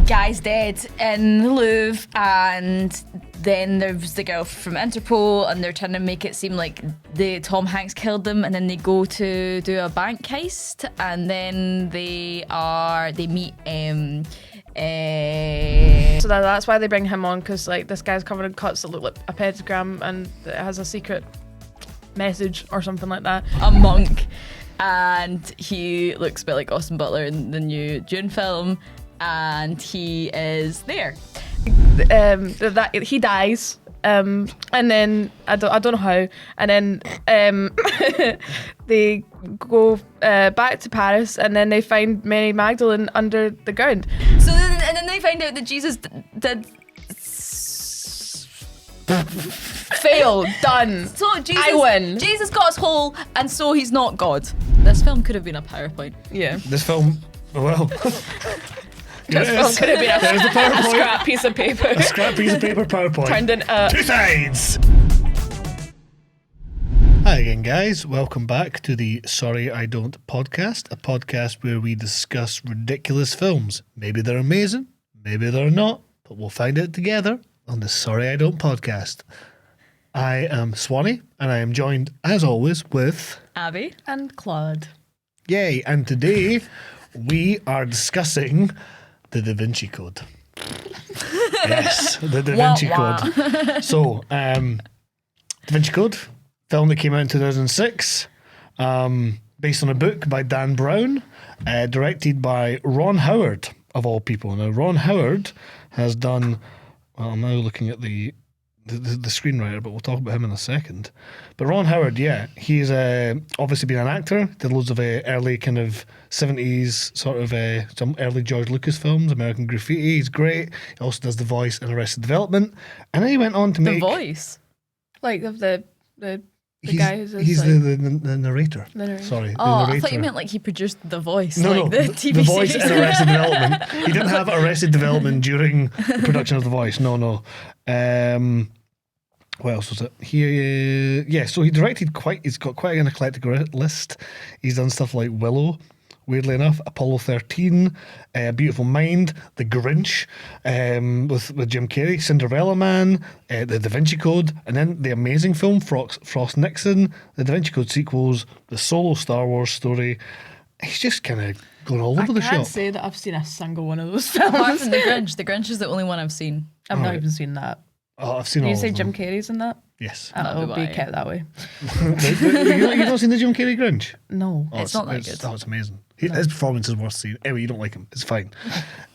Guy's dead in the Louvre, and then there's the girl from Interpol, and they're trying to make it seem like Tom Hanks killed them, and then they go to do a bank heist, and then they meet. So that's why they bring him on, because like this guy's covered in cuts that look like a pentagram, and it has a secret message or something like that. A monk, and he looks a bit like Austin Butler in the new Dune film. And he is there. He dies, and then I don't know how, and then they go back to Paris, and then they find Mary Magdalene under the ground. So then they find out that Jesus did fail, done. So Jesus, I win. Jesus got us whole, and so he's not God. This film could have been a PowerPoint. Yeah. This film, well. This film could have been a scrap piece of paper. A scrap piece of paper PowerPoint. Turned into two sides. Hi again, guys. Welcome back to the Sorry I Don't podcast, a podcast where we discuss ridiculous films. Maybe they're amazing, maybe they're not, but we'll find out together on the Sorry I Don't podcast. I am Swanee, and I am joined, as always, with Abby and Claude. Yay! And today we are discussing the Davinci Code. Yes, the Davinci Code. So, Davinci Code, film that came out in 2006, based on a book by Dan Brown, directed by Ron Howard, of all people. Now, Ron Howard has done, well, I'm now looking at the screenwriter, but we'll talk about him in a second. But Ron Howard, yeah, he's obviously been an actor, did loads of early kind of 70s sort of some early George Lucas films, American Graffiti. He's great. He also does the voice in Arrested Development, and then he went on to make the voice, like of the he's, guy who's he's like, the narrator. The narrator. Sorry, oh, the narrator. I thought you meant like he produced the voice, no, like no, the TV the voice series. in Arrested Development. He didn't have Arrested Development during the production of the voice. No. What else was it? So he directed he's got quite an eclectic list. He's done stuff like Willow, weirdly enough, Apollo 13, A Beautiful Mind, The Grinch, with Jim Carrey, Cinderella Man, The Davinci Code, and then the amazing film Frost Nixon, The Davinci Code sequels, the Solo Star Wars story. He's just kind of going all over the shop. I can't say that I've seen a single one of those films. Apart from The Grinch. The Grinch is the only one I've seen. I've not even seen that. Oh, I've seen Did all you say of them. Jim Carrey's in that? Yes. It'll be kept that way. You've not seen the Jim Carrey Grinch? No. Oh, It's not that good. Oh, it's amazing. His performance is worth seeing. Anyway, you don't like him. It's fine.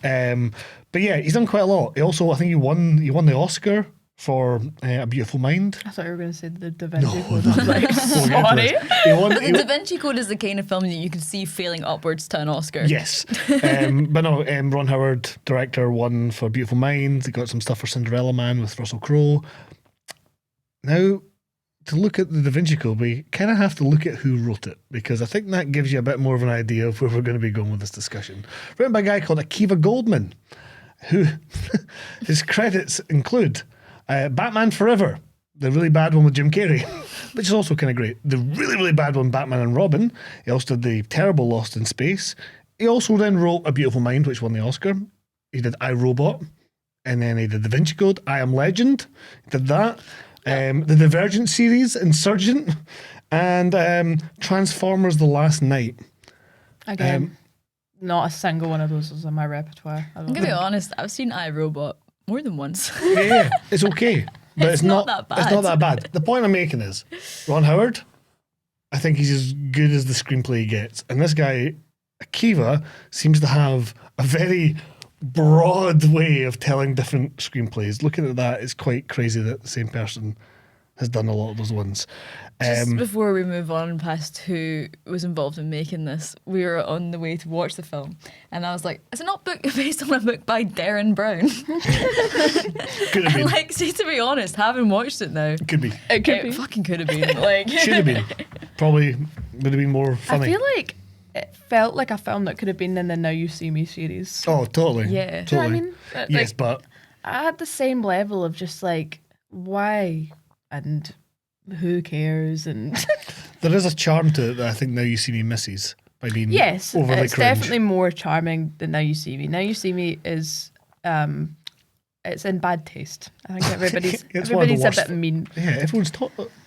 But yeah, he's done quite a lot. He also, I think he won the Oscar for A Beautiful Mind. I thought you were going to say the Davinci No, Code. no. I was like, We'll get to sorry. this. He won, The Da Vinci Code is the kind of film that you can see failing upwards to an Oscar. Yes. But no, Ron Howard, director, won for Beautiful Mind. He got some stuff for Cinderella Man with Russell Crowe. Now, to look at the Da Vinci Code, we kind of have to look at who wrote it, because I think that gives you a bit more of an idea of where we're going to be going with this discussion. Written by a guy called Akiva Goldman, who his credits include Batman Forever, the really bad one with Jim Carrey, which is also kind of great. The really, really bad one, Batman and Robin. He also did the terrible Lost in Space. He also then wrote A Beautiful Mind, which won the Oscar. He did I, Robot, and then he did Da Vinci Code, I Am Legend. He did that. The Divergent series, Insurgent, and Transformers: The Last Night. Again, not a single one of those is in my repertoire. I'm going to be honest, I've seen iRobot more than once. Yeah, it's okay. But it's not that bad. It's not that bad. The point I'm making is, Ron Howard, I think he's as good as the screenplay he gets. And this guy, Akiva, seems to have a very broad way of telling different screenplays. Looking at that, it's quite crazy that the same person has done a lot of those ones. Just before we move on past who was involved in making this, we were on the way to watch the film, and I was like, is it not based on a book by Darren Brown? Could have been. And like, see, to be honest, having watched it now, Could be. It could be. fucking could have been. Like, Should have been. Probably Would have been more funny. I feel like it felt like a film that could have been in the Now You See Me series. Oh, totally. Yeah. Do you know Totally. what I mean? Yes, Like, but I had the same level of just like, why? And who cares? And there is a charm to it that I think Now You See Me misses by being yes, overly it's cringe. definitely more charming than Now You See Me. Now You See Me is, it's in bad taste. I think everybody's It's one of the a worst. bit mean. Yeah, everyone's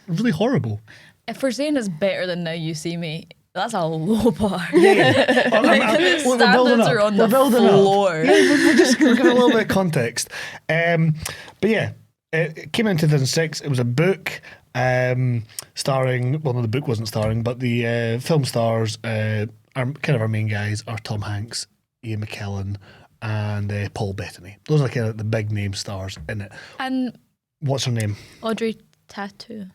really horrible. If we're saying it's better than Now You See Me, that's a low bar. Yeah. We're standards are on the floor. Yeah, we're just going to give it a little bit of context. But yeah, it came out in 2006. It was a book starring, well, no, the book wasn't starring, but the film stars, our main guys are Tom Hanks, Ian McKellen, and Paul Bettany. Those are kind of the big name stars in it. And What's her name? Audrey Tattoo.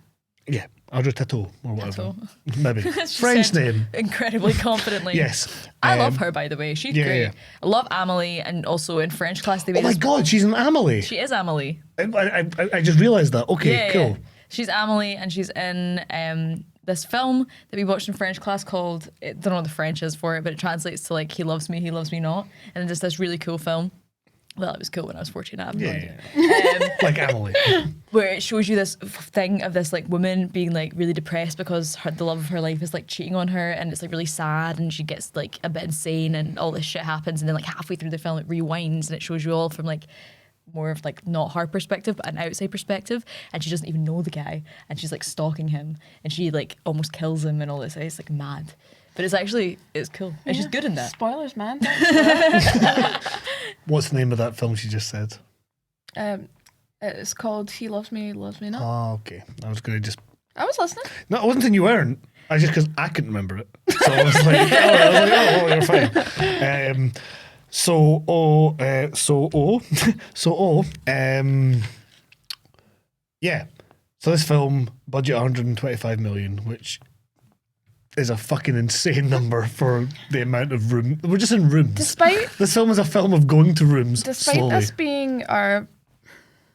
Yeah, Audrey Tautou or whatever. Tautou. Maybe. She French said name. incredibly confidently. Yes. I love her, by the way. She's yeah, great. yeah. I love Amelie, and also in French class they Oh made my this. God, she's an Amelie. She is Amelie. I just realised that. Okay, Yeah, cool. yeah. She's Amelie, and she's in this film that we watched in French class called, I don't know what the French is for it, but it translates to like He Loves Me Not. And it's just this really cool film. Well, it was cool when I was 14. I have no idea. Like Amelie. Where it shows you this thing of this like woman being like really depressed because the love of her life is like cheating on her, and it's like really sad, and she gets like a bit insane, and all this shit happens, and then like halfway through the film it rewinds and it shows you all from like more of like not her perspective but an outside perspective, and she doesn't even know the guy, and she's like stalking him, and she like almost kills him and all this. It's like mad, but it's cool. And she's good in that. Spoilers, man. What's the name of that film she just said? It's called He Loves Me Not. Oh, okay. I was going to just... I was listening. No, it wasn't saying you weren't. I just because I couldn't remember it. So I was like, oh, you're fine. Yeah. So this film, budget 125 million, which is a fucking insane number for the amount of room. We're just in rooms. Despite This film is a film of going to rooms slowly. this being our,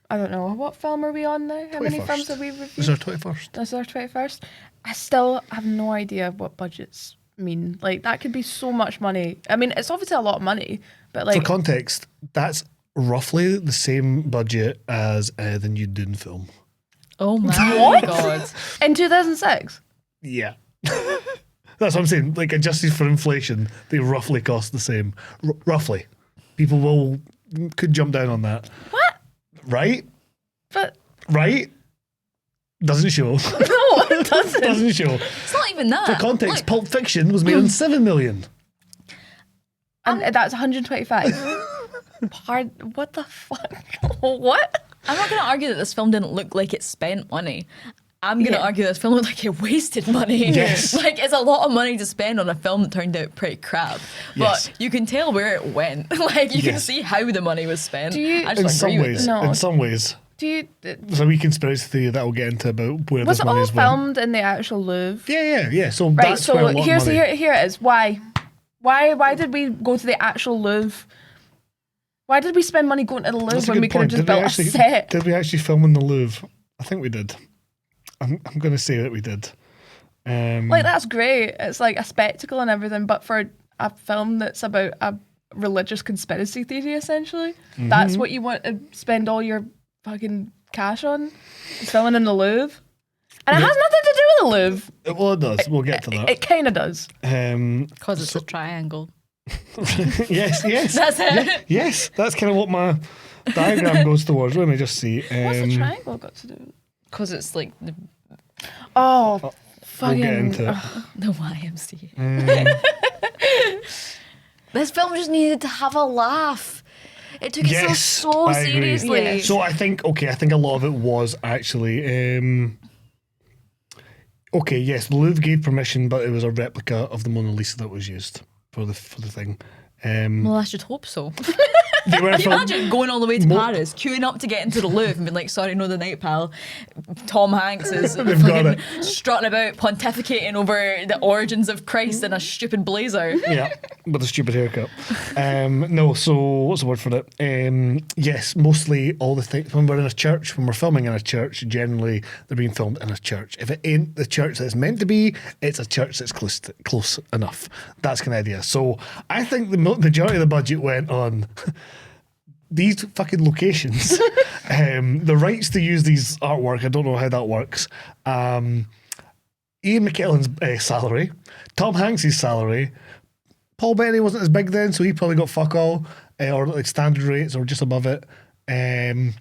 I don't know, what film are we on now? How many 21st. films have we reviewed? This is our 21st. This is our 21st. I still have no idea what budgets mean. Like, that could be so much money. I mean, it's obviously a lot of money, but For like, context, that's roughly the same budget as the new Dune film. Oh my god. in 2006. Yeah. That's what I'm saying. Like, adjusted for inflation, they roughly cost the same. Roughly. People could jump down on that. What? Right? But Right? Doesn't show. no, it doesn't. Doesn't show. It's not even that. For context, Look, Pulp Fiction was made on 7 million. And that's 125. Pardon? What the fuck? What? I'm not going to argue that this film didn't look like it spent money. I'm going to Yeah. argue this film looked like it wasted money. Yes. Like, it's a lot of money to spend on a film that turned out pretty crap. Yes. But you can tell where it went. Like, you can Yes. see how the money was spent. Do you- I In just some agree with ways. it. No. In some ways. Do you? There's a wee conspiracy theory that we'll get into about where Was this it money all is went. filmed in the actual Louvre? Yeah. So Right. that's where a So lot here's of money. here it is. Why did we go to the actual Louvre? Why did we spend money going to the Louvre That's a when good we could have point. just built a set? Did we actually film in the Louvre? I think we did. I'm going to say that we did. Like, that's great. It's like a spectacle and everything, but for a film that's about a religious conspiracy theory, essentially, that's what you want to spend all your fucking cash on? Is filming in the Louvre? And it has nothing to do with the Louvre. Well, it does. We'll get to that. It kind of does. Because it's a triangle. Yes. That's it. Yes, that's kind of what my diagram goes towards. Let me just see. What's the triangle got to do with it? Because it's like the Oh, We'll fucking. get into it. YMCA. This film just needed to have a laugh. It took itself Yes, so I agree. seriously. Yeah. So I think a lot of it was actually okay. Yes, the Louvre gave permission, but it was a replica of the Mona Lisa that was used for the thing. Well, I should hope so. They were Can you filmed. imagine going all the way to Paris, queuing up to get into the Louvre and being like, sorry, no, the night, pal. Tom Hanks is They've got fucking strutting about, pontificating over the origins of Christ in a stupid blazer. Yeah, with a stupid haircut. No, so what's the word for it? Yes, mostly all the things when we're in a church, when we're filming in a church, generally they're being filmed in a church. If it ain't the church that it's meant to be, it's a church that's close enough. That's kind of idea. So I think the majority of the budget went on these fucking locations. The rights to use these artwork, I don't know how that works. Ian McKellen's salary, Tom Hanks' salary. Paul Bettany wasn't as big then, so he probably got fuck all, or like standard rates, or just above it. And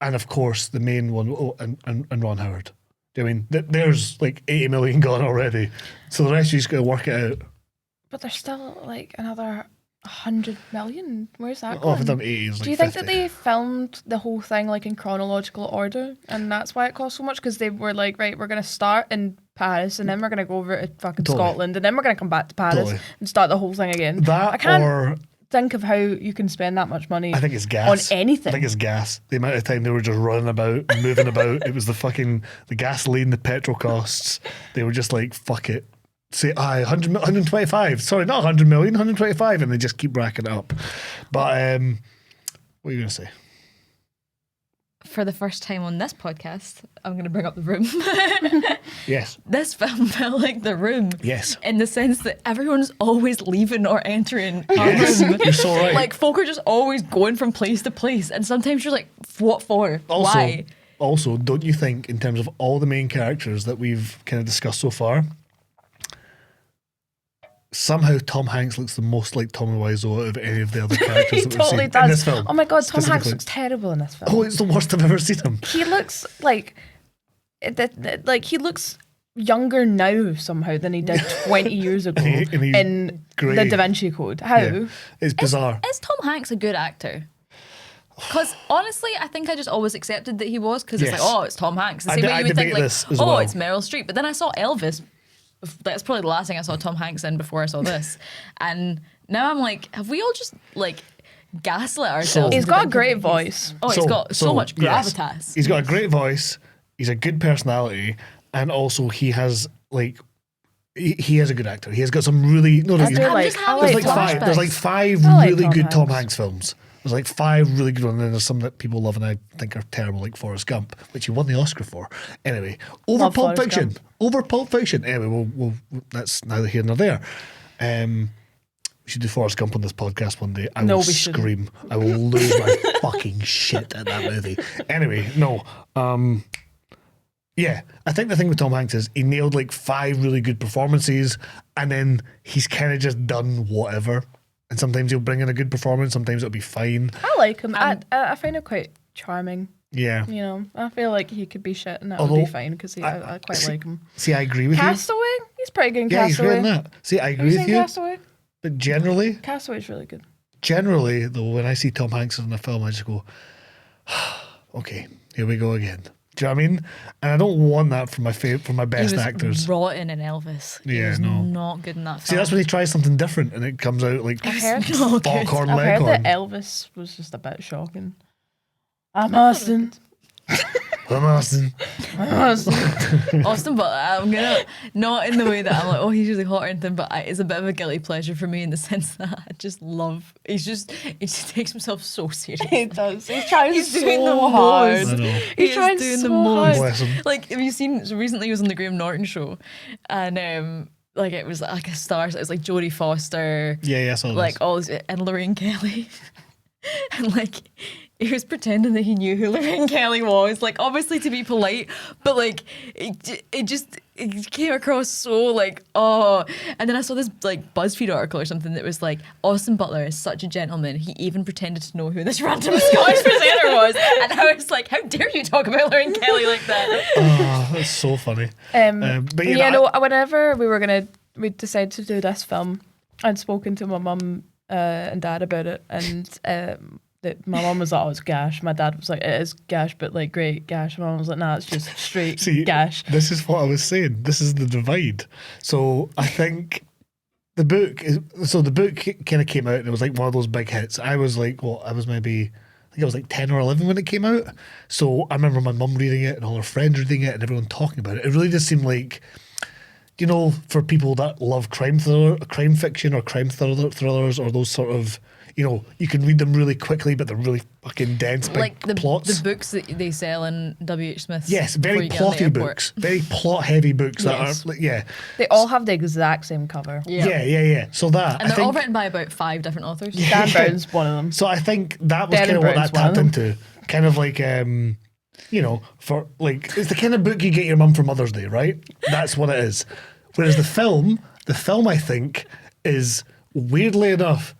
of course, the main one, and Ron Howard. I mean, there's like 80 million gone already, so the rest of you's got to work it out. But there's still like another 100 million. Where's that Oh, going? I've done 80. Do you think that they filmed the whole thing like in chronological order, and that's why it cost so much? Because they were like, right, we're gonna start in Paris, and then we're gonna go over to fucking Scotland, and then we're gonna come back to Paris and start the whole thing again? That I can't or think of how you can spend that much money. I think it's gas. On anything. I think it's gas. The amount of time they were just running about, moving about. It was the gasoline, the petrol costs. They were just like, fuck it. Say, 125. Sorry, not 100 million, 125. And they just keep racking it up. But what are you going to say? For the first time on this podcast, I'm going to bring up The Room. Yes. This film felt like The Room. Yes. In the sense that everyone's always leaving or entering a Yes, room. you're so right. Like, folk are just always going from place to place. And sometimes you're like, what for? Why? Also, don't you think, in terms of all the main characters that we've kind of discussed so far, somehow Tom Hanks looks the most like Tommy Wiseau out of any of the other characters that we've totally seen does. in this film. Oh my god, Tom Hanks specifically. looks terrible in this film. Oh, it's the worst I've ever seen him. He looks like he looks younger now somehow than he did 20 years ago And he's in grey. the Davinci Code. How? Yeah. It's bizarre. Is Tom Hanks a good actor? Because honestly, I think I just always accepted that he was, because it's Yes. like, oh, it's Tom Hanks. The I same d- way I you would think, debate like, this as oh, well. it's Meryl Streep. But then I saw Elvis. That's probably the last thing I saw Tom Hanks in before I saw this. And now I'm like, have we all just like gaslit ourselves? He's into got a thinking great that voice. Oh, he's got so much yes. gravitas. He's got a great voice. He's a good personality, and also he has like he is a good actor. He has got some really no. I he's- do I'm like, just I having there's like like Tom five. There's like Hanks. five I like really Tom good Tom Hanks. Hanks films. There's like five really good ones, and then there's some that people love and I think are terrible, like Forrest Gump, which he won the Oscar for. Anyway, over Love Pulp Forrest Fiction. Gump. Over Pulp Fiction. Anyway, we'll that's neither here nor there. We should do Forrest Gump on this podcast one day. I No, will we shouldn't. scream. I will lose my fucking shit at that movie. Anyway, no. Yeah, I think the thing with Tom Hanks is he nailed like 5 really good performances, and then he's kind of just done whatever. And sometimes he'll bring in a good performance, sometimes it'll be fine. I like him. I find him quite charming. Yeah. You know, I feel like he could be shit and that would Although, be fine because I quite like him. See, I agree with Castaway? He's pretty good in you. Yeah, he's Castaway. great in that. See, I Have agree you with seen you. Castaway? But generally, Castaway's really good. though, when I see Tom Hanks in a film, I just go, okay, here we go again. Do you know what I mean? And I don't want that from my best he was actors. rotten in Elvis. He Yeah, was no. not good in that film. See, that's when he tries something different and it comes out like I've heard, Foghorn I've heard that Leghorn. Elvis was just a bit shocking. I'm Austin. I'm Austin. Austin Butler, I'm gonna, not in the way that I'm like, oh, he's really hot or anything, but it's a bit of a guilty pleasure for me in the sense that I just love, he just takes himself so seriously. He does. He's trying He's so doing the hard. most. I know. He's He trying is doing so the most. hard. Bless him. Like, have you seen, so recently he was on the Graham Norton show, and like it was like a star, so it was like Jodie Foster, Yeah, I saw this. like all this, and Lorraine Kelly. And like he was pretending that he knew who Lorraine Kelly was, like obviously to be polite, but like it came across so like, oh. And then I saw this like BuzzFeed article or something that was like, Austin Butler is such a gentleman, he even pretended to know who this random Scottish presenter was. And I was like, how dare you talk about Lorraine Kelly like that? Oh, that's so funny. But you Yeah, know, no, whenever we decided to do this film, I'd spoken to my mum and dad about it, and my mum was like, oh, it's gash. My dad was like, it is gash, but like great gash. My mum was like, nah, it's just straight see, gash. this is what I was saying. This is the divide. So I think the book is, so the book kind of came out and it was like one of those big hits. I was like, well, I was maybe, I think I was like 10 or 11 when it came out. So I remember my mum reading it and all her friends reading it and everyone talking about it. It really just seemed like, you know, for people that love crime fiction or crime thrillers or those sort of, you know, you can read them really quickly, but they're really fucking dense, big Like the plots. the books that they sell in W.H. Smith's. Yes, before very you get on the plotty airport. books, very plot-heavy books that Yes. are, like, yeah. They all have the exact same cover. Yeah. So that, And I they're all think, written by about 5 different authors. Dan Brown's one of them. so I think that was Darren kind of what Brown's that one of tapped them. into. Kind of like, you know, for like, it's the kind of book you get your mum for Mother's Day, right? That's what it is. Whereas the film I think is, weirdly enough,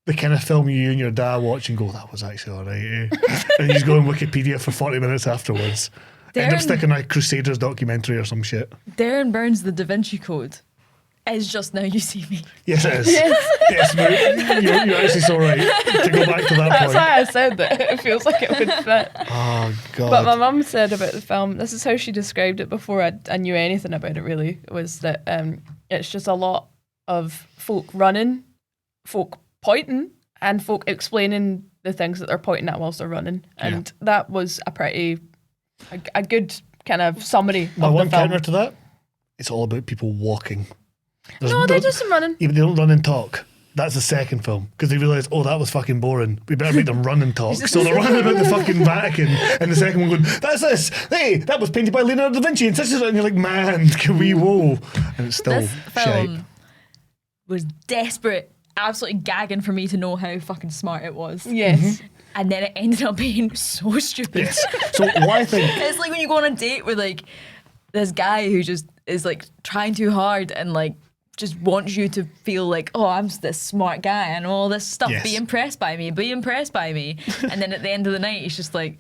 the kind of film you and your dad watch and go, that was actually all right, eh? And you just go on Wikipedia for 40 minutes afterwards. End up Darren- sticking a Crusaders documentary or some shit. Darren Brown's The Davinci Code is just Now You See Me. Yes, it is. Yes, mate. You're actually so right. To go back to that That's point. why I said that it feels like it would fit. Oh, God. But my mum said about the film, this is how she described it before I knew anything about it really, was that it's just a lot of folk running, folk pointing, and folk explaining the things that they're pointing at whilst they're running. And that was a good kind of summary My of one the film. counter to that, it's all about people walking. No, they're just running. Even they don't run and talk. That's the second film because they realise, oh, that was fucking boring. We better make them run and talk. So they're running about the fucking Vatican, and the second one going, "That's this. Hey, that was painted by Leonardo da Vinci." And such and you're like, man, can we whoa? And it's still This shite. film was desperate, absolutely gagging for me to know how fucking smart it was. Yes. And then it ended up being so stupid. Yes. So what I think, It's like when you go on a date with like this guy who just is like trying too hard and like just wants you to feel like, oh, I'm this smart guy and all this stuff. Yes. Be impressed by me. Be impressed by me. And then at the end of the night, he's just like,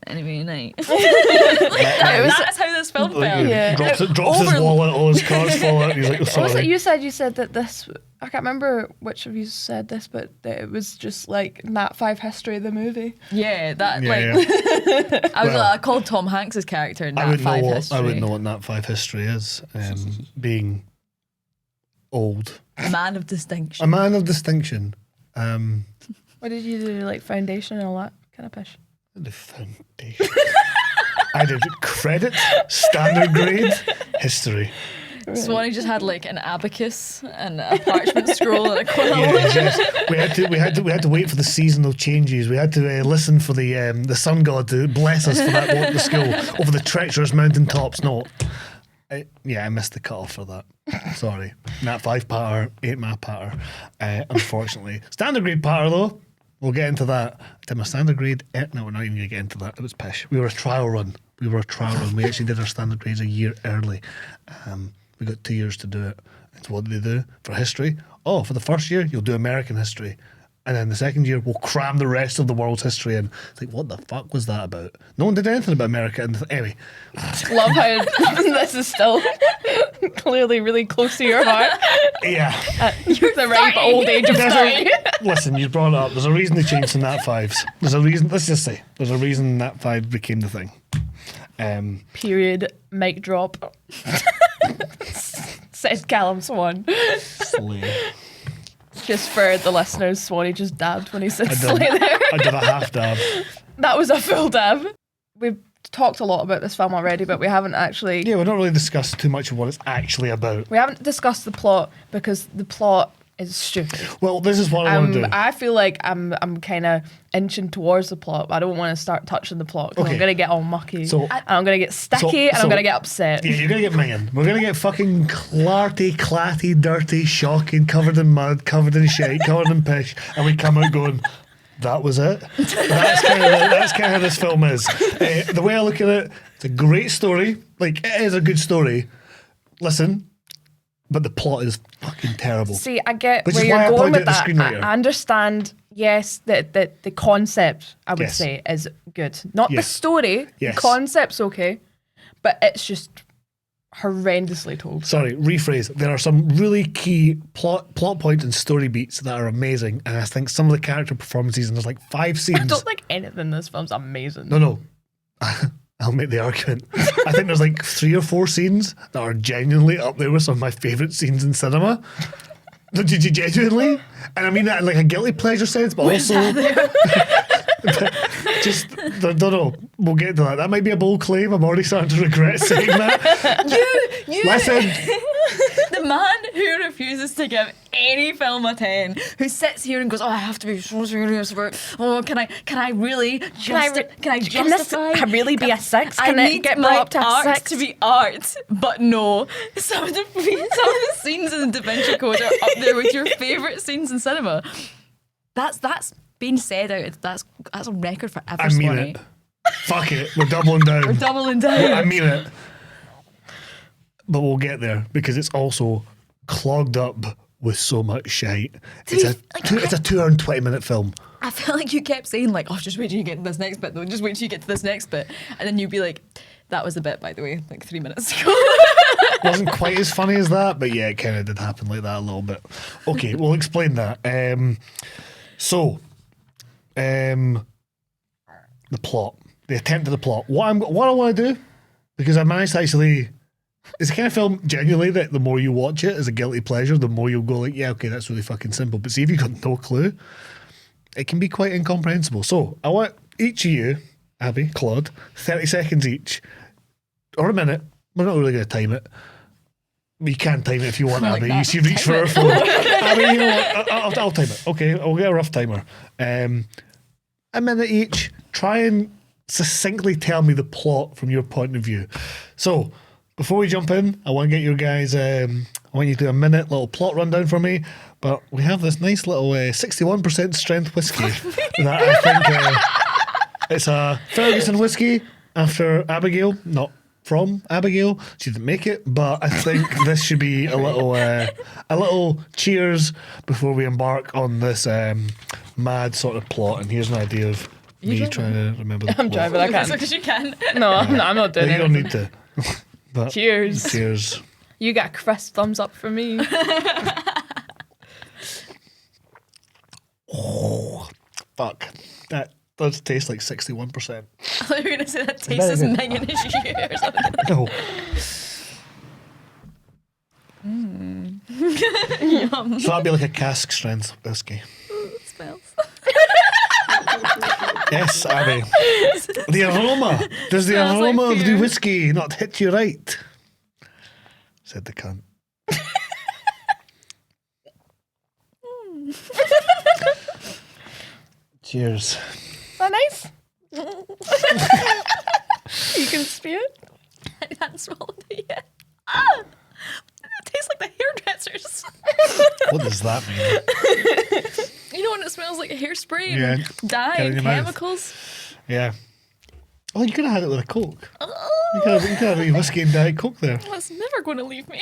anyway, night. That's how this film felt. Yeah. drops his Over- wallet, all his cards fall out. And he's like, oh, What was it sorry. you said that this, I can't remember which of you said this, but that it was just like Nat 5 history of the movie. Yeah, that Yeah, like yeah. I called Tom Hanks's character in I that wouldn't know 5 what history. I wouldn't know what Nat 5 history is. Being old, A man of distinction. a man of distinction. What did you do, like foundation and all that kind of pish? The foundation. I did credit, standard grade, history. Swanee just had like an abacus and a parchment scroll and a quill. Yes. We had to wait for the seasonal changes. We had to listen for the sun god to bless us for that walk to school over the treacherous mountain tops. No, I missed the cutoff for that. Sorry, Nat 5 patter, 8 math patter. Unfortunately, standard grade patter though. We'll get into that. I did my standard grade. No, we're not even going to get into that. It was pish. We were a trial run. We actually did our standard grades a year early. We got 2 years to do it. And so what did they do for history? Oh, for the first year, you'll do American history. And then the second year, we'll cram the rest of the world's history in. It's like, what the fuck was that about? No one did anything about America. And anyway, Love how this is still clearly really close to your heart. yeah. You're the ripe old age of There's 30. Listen, you brought it up. There's a reason they changed to Nat 5s. There's a reason, let's just say, there's a reason Nat 5 became the thing. Period. Mic drop. Said Callum Swan. Slay. Just for the listeners, Swanee just dabbed when he said I slay did, there. I did a half dab. That was a full dab. We've talked a lot about this film already, but we haven't actually Yeah, we're not really discussed too much of what it's actually about. we haven't discussed the plot because the plot is stupid. Well, this is what I want to do. I feel like I'm kind of inching towards the plot, but I don't want to start touching the plot because Okay. I'm going to get all mucky. So- and I'm going to get sticky and so- I'm going to get upset. Yeah, you're going to get minging. We're going to get fucking clarty, clatty, dirty, shocking, covered in mud, covered in shit, covered in pish, and we come out going, that was it. That's kind of how this film is. The way I look at it, it's a great story. Like, it is a good story. Listen, but the plot is fucking terrible. See, I get Which where is why I you're going pointed with at the that. screenwriter. I understand, yes, that the concept, I would Yes. say, is good. Not the Yes. story. Yes. The concept's okay, but it's just horrendously told. Sorry, rephrase. There are some really key plot points and story beats that are amazing, and I think some of the character performances, and there's like 5 scenes. I don't think anything in this film's amazing. No. I'll make the argument. I think there's like 3 or 4 scenes that are genuinely up there with some of my favourite scenes in cinema. Did you genuinely? And I mean that in like a guilty pleasure sense, but also just don't know. We'll get to that. That might be a bold claim. I'm already starting to regret saying that. You Listen, the man who refuses to give any film a 10, who sits here and goes, "Oh, I have to be so serious about. Oh, can I really justify? Can this really be a 6? Can I it need get my brought up to a art 6? to be art, but no. Some of the scenes in the Da Vinci Code are up there with your favourite scenes in cinema. That's being said out. That's a record for ever. I mean it. Fuck it. We're doubling down. We're doubling down. I mean it. But we'll get there because it's also clogged up with so much shite. It's a 2 hour and 20-minute film. I feel like you kept saying like, "Oh, just wait till you get to this next bit, though. Just wait till you get to this next bit," and then you'd be like, "That was the bit, by the way, like 3 minutes ago." Wasn't quite as funny as that, but yeah, it kind of did happen like that a little bit. Okay, we'll explain that. The plot, the attempt at the plot. What I want to do, because I managed to actually. It's the kind of film, genuinely, that the more you watch it as a guilty pleasure, the more you'll go like, yeah, okay, that's really fucking simple. But see, if you've got no clue, it can be quite incomprehensible. So I want each of you, Abby, Claude, 30 seconds each, or a minute. We're not really going to time it. You can time it if you want, Like Abby. that. You reach for her phone. Abby, you know what? I'll time it. Okay, I'll get a rough timer. A minute each. Try and succinctly tell me the plot from your point of view. So, before we jump in, I want to get your guys, I want you to do a minute little plot rundown for me. But we have this nice little 61% strength whiskey that I think it's a Ferguson whiskey after Abigail, not from Abigail. She didn't make it, but I think this should be a little cheers before we embark on this mad sort of plot. And here's an idea of me trying to remember the plot. I'm driving, I can't. Because you can. No, I'm not doing You it. don't need to. But Cheers. Cheers. You got crisp thumbs up for me. Oh, fuck. That does taste like 61%. I thought you were going to say that tastes as minging as you or something. No. Yum. So that'd be like a cask strength whiskey. It smells. Yes, Abby. The aroma. Does the Smells like aroma of the fear. whiskey not hit you right? Said the cunt. Cheers. Is that nice? You can spew it? I haven't swallowed it yet. Ah! It tastes like the hairdressers. What does that mean? You know when it smells like hairspray Yeah. and dye Get it in and your mouth. chemicals? Yeah. Oh, you could have had it with a Coke. Oh, You could have a whiskey and Diet Coke there. that's never going to leave me.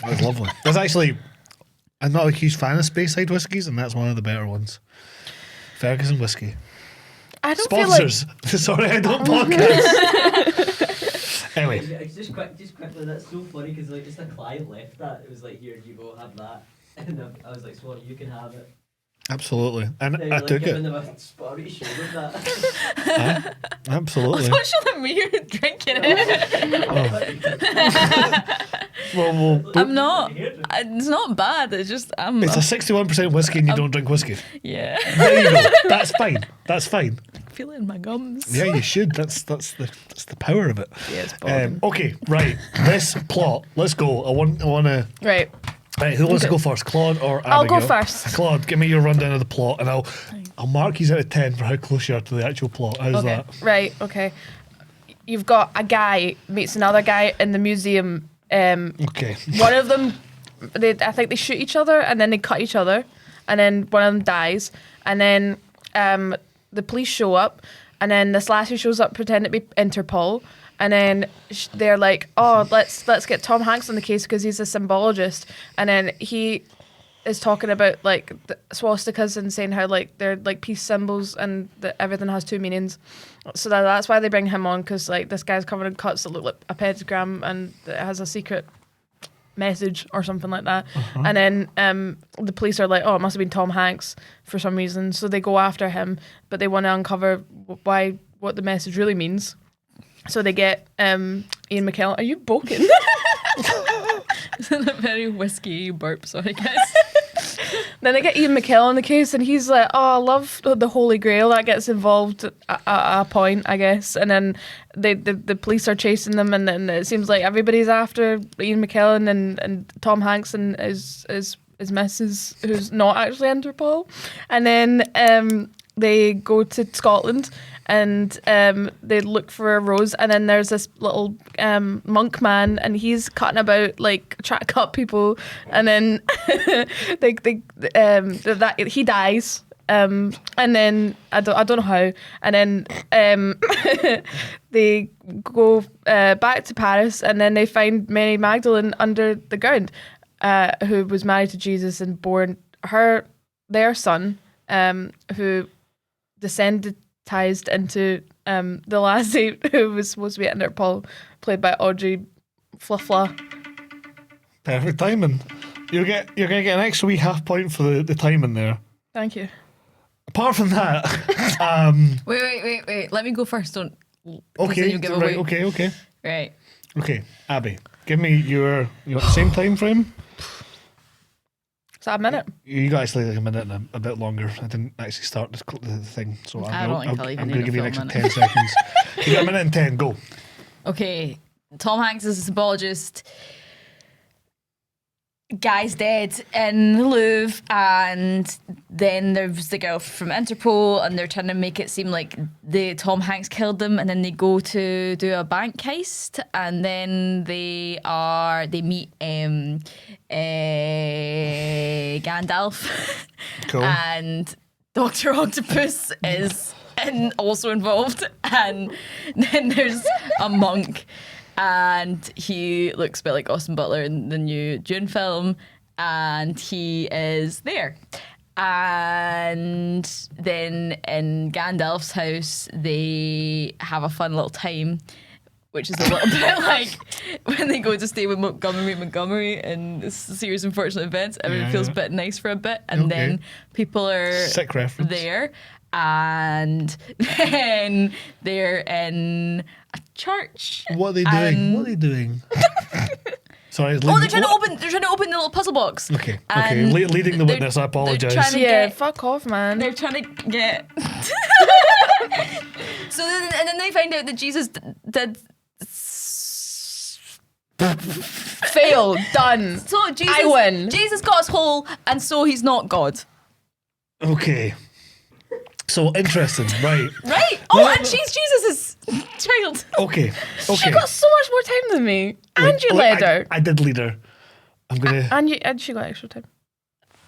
That was lovely. There's actually, I'm not a huge fan of Speyside whiskies, and that's one of the better ones. Ferguson whiskey. I don't feel like... Sponsors. Sorry, I don't podcast. Anyway, It's just quickly, that's so funny because like just a client left that. It was like, here you go, have that. And I was like, sorry, you can have it. absolutely. And They were, I like, took giving it. them a spotty show with that. Absolutely. Don't show them me you're drinking it. Well, I'm not. It's not bad. It's just I'm. it's a 61% whiskey and you don't drink whiskey. Yeah. There you go. That's fine. That's fine. I feel it in my gums. Yeah, you should. That's the power of it. Yeah, it's boring. Okay, right. This plot. Let's go. I want to. Right. Right, who wants to go first, Claude or Abigail? I'll go first. Claude, give me your rundown of the plot, and I'll mark you out of 10 for how close you are to the actual plot. How's Okay. that? Right, okay. You've got a guy meets another guy in the museum. Okay. One of them, I think they shoot each other and then they cut each other, and then one of them dies, and then the police show up, and then this lassie shows up pretending to be Interpol, and then they're like, oh, let's get Tom Hanks on the case because he's a symbologist, and then he is talking about like the swastikas and saying how like they're like peace symbols and that everything has two meanings. So that's why they bring him on, because like this guy's covered in cuts that look like a pentagram and it has a secret message or something like that. And then the police are like, oh, it must have been Tom Hanks for some reason. So they go after him, but they want to uncover what the message really means. So they get Ian McKellen. Are you boking? Isn't a very whiskey burp? Sorry, guys. Then they get Ian McKellen in the case, and he's like, "Oh, I love the Holy Grail." That gets involved at a point, I guess. And then the police are chasing them, and then it seems like everybody's after Ian McKellen and Tom Hanks and his missus, who's not actually Interpol. And then they go to Scotland. And they look for a rose, and then there's this little monk man, and he's cutting about like trying to cut people, and then he dies, and then I don't know how, and then they go back to Paris, and then they find Mary Magdalene under the ground, who was married to Jesus and born their son, who descended into the lassie who was supposed to be at Interpol, played by Audrey Fluffla. Perfect timing. You're gonna get an extra wee half point for the timing there. Thank you. Apart from that, Wait. Let me go first. Don't. okay, You give right, away. okay. Right. Okay, Abby, give me your same time frame. Is that a minute? You got actually like a minute and a bit longer. I didn't actually start the thing, so I don't think I'll even I'm need going to a give you an full extra minute. 10 seconds. You got a minute and 10, go. Okay. Tom Hanks is a symbologist. Guy's dead in the Louvre, and then there's the girl from Interpol, and they're trying to make it seem like Tom Hanks killed them, and then they go to do a bank heist, and then they meet Gandalf, Cool. and Dr. Octopus is also involved, and then there's a monk. And he looks a bit like Austin Butler in the new Dune film, and he is there. And then in Gandalf's house, they have a fun little time, which is a little bit like when they go to stay with Montgomery and it's a series of unfortunate events. Everyone feels a bit nice for a bit, and then people are Sick reference. there. And then they're in a church. What are they doing? Sorry. They're trying to open the little puzzle box. Okay. And Leading the they're- witness, I apologise. they're trying to Yeah, get- fuck off, man. They're trying to get. So then they find out that Jesus did. Fail. Done. So Jesus, I win. Jesus got us whole, and so he's not God. Okay. So interesting, right? Right? Oh, and she's Jesus' child. Okay. She got so much more time than me. And you led her. I did lead her. I'm gonna. And she got extra time.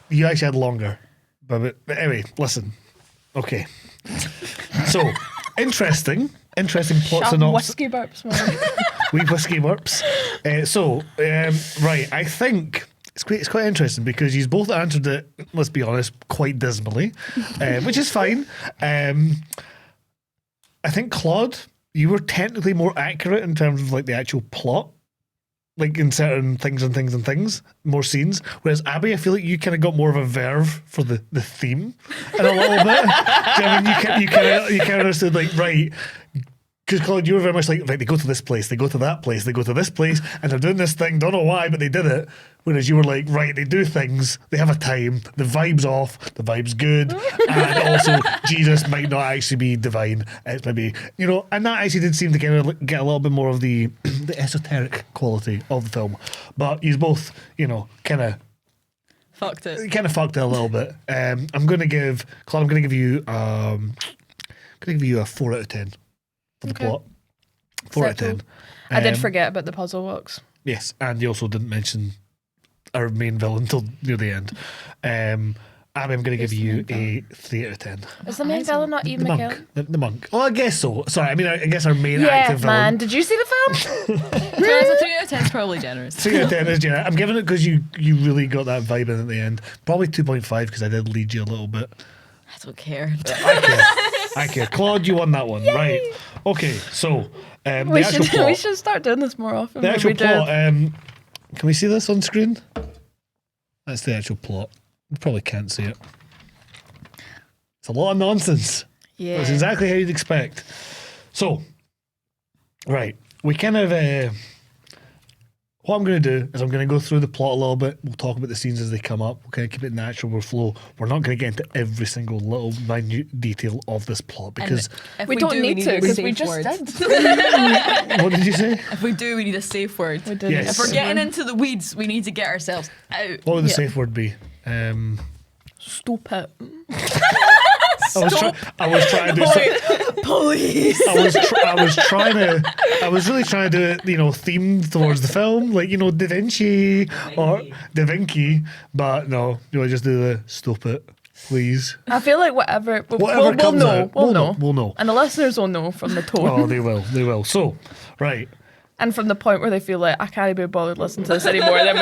You actually had longer, but anyway, listen. Okay. So interesting plot Shut synopsis. whiskey burps, man. Wee whiskey burps. Right. I think it's quite interesting because you both answered it. Let's be honest, quite dismally, which is fine. I think Claude, you were technically more accurate in terms of like the actual plot, like in certain things, more scenes. Whereas Abby, I feel like you kind of got more of a verve for the theme in a little bit. Do you know what I mean? You kind of understood like right. Because Claude, you were very much like, right, they go to this place, they go to that place, they go to this place, and they're doing this thing, don't know why, but they did it. Whereas you were like, right, they do things, they have a time, the vibe's off, the vibe's good, and also Jesus might not actually be divine. It's maybe, and that actually did seem to get a little bit more of the esoteric quality of the film. But you both, kind of Fucked it. fucked it a little bit. Claude, I'm going to give you a 4 out of 10. For the Okay. plot. 4 out of 10. Settled. I did Um, forget about the puzzle box. Yes, and you also didn't mention our main villain until near the end. Abby, I'm going to give you a 3 out of 10. Is the main villain not Ian The McKellen? monk. The monk. Oh, I guess so. Sorry, I guess our main Yeah, active man. villain. Did you see the film? So 3 out of 10 is probably generous. 3 out of 10 is generous. I'm giving it because you really got that vibe in at the end. Probably 2.5 because I did lead you a little bit. I don't care. I care. Claude, you won that one. Yay. Right. Okay, so the actual plot. We should start doing this more often. The when actual we do. plot. Can we see this on screen? That's the actual plot. You probably can't see it. It's a lot of nonsense. Yeah. That's exactly how you'd expect. So, right, we kind of What I'm going to do is I'm going to go through the plot a little bit. We'll talk about the scenes as they come up. We'll kind of keep it natural, we'll flow. We're not going to get into every single little minute detail of this plot because... If We don't do, need to a because safe we just word. did. What did you say? If we do, we need a safe word. We did. Yes. If we're getting into the weeds, we need to get ourselves out. What would the Yeah. safe word be? Stop it. I was trying to do something. Police. I was really trying to do it, themed towards the film, like, Davinci or Davinky, but no, I just do the stop it, please. I feel like whatever Whatever comes know. out, We'll know. we'll know. And the listeners will know from the tone. Oh, they will. So, right. And from the point where they feel like, I can't be bothered listening to this anymore, then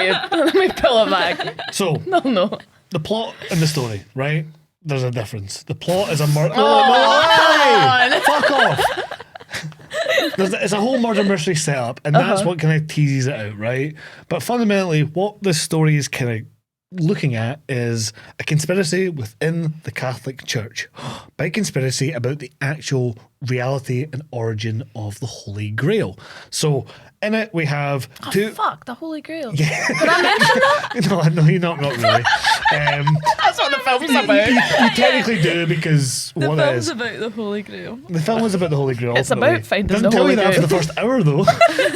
we pull it back. So, No. the plot and the story, right? There's a difference. The plot is a murder. on. Fuck off. It's a whole murder mystery setup, and that's what kind of teases it out, right? But fundamentally, what this story is kind of looking at is a conspiracy within the Catholic Church. Big conspiracy about the actual reality and origin of the Holy Grail. So in it, we have two. Fuck, the Holy Grail. Did I mention that? No, you're not really. That's what the film's about. You technically do because The what it film's is. about the Holy Grail. The film is about the Holy Grail. It's ultimately. about finding Doesn't the tell Holy you that for Grail. the first hour though,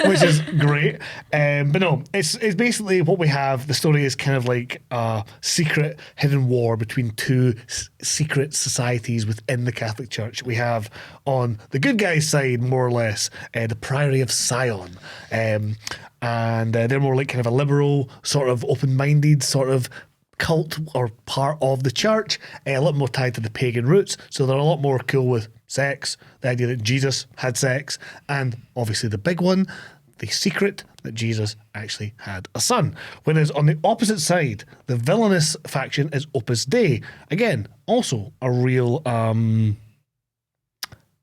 which is great. But no, it's basically what we have. The story is kind of like a secret, hidden war between two secret societies within the Catholic Church. We have on the good guys' side, more or less, the Priory of Sion. And they're more like kind of a liberal, sort of open-minded, sort of cult or part of the church, a lot more tied to the pagan roots. So they're a lot more cool with sex, the idea that Jesus had sex, and obviously the big one, the secret that Jesus actually had a son. Whereas on the opposite side, the villainous faction is Opus Dei. Again, also a real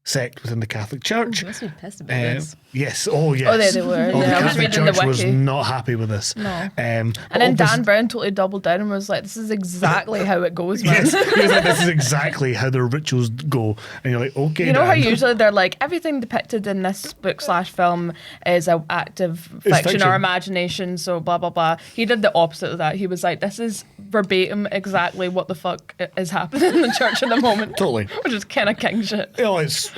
sect within the Catholic Church. You must be pissed about this. Yes. Oh, yes. Oh, there they were. Oh, the Yeah, I was Catholic reading the Church was wiki. not happy with this. No. And And then Dan Brown totally doubled down and was like, this is exactly how it goes, man. Yes, he was like, this is exactly how their rituals go. And you're like, okay, You know how Dan. usually they're like, everything depicted in this book/film is an act of fiction fiction. or imagination, so blah, blah, blah. He did the opposite of that. He was like, this is verbatim exactly what the fuck is happening in the church at the moment. Totally. Which is kind of king shit. Oh, it's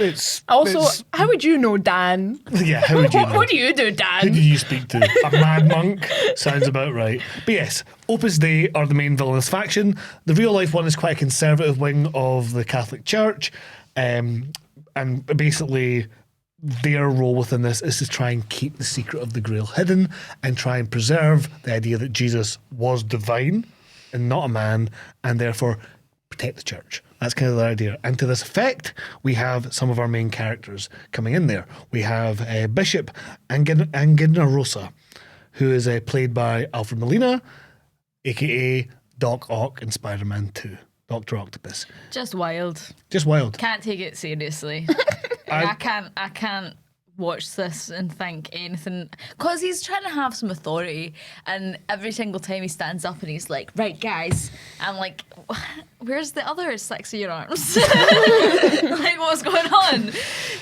Also, it's- how would you know, Dan? yeah, how would you know? What do you do, Who do Dan? you speak to? A mad monk? Sounds about right. But yes, Opus Dei are the main villainous faction. The real life one is quite a conservative wing of the Catholic Church. And basically, their role within this is to try and keep the secret of the Grail hidden and try and preserve the idea that Jesus was divine and not a man, and therefore protect the church. That's kind of the idea. And to this effect, we have some of our main characters coming in there. We have Bishop Anginarosa, who is played by Alfred Molina, a.k.a. Doc Ock in Spider-Man 2. Dr. Octopus. Just wild. Just wild. Can't take it seriously. I can't watch this and think anything, because he's trying to have some authority, and every single time he stands up and he's like, right guys, I'm like, where's the other 6 of your arms? Like, what's going on?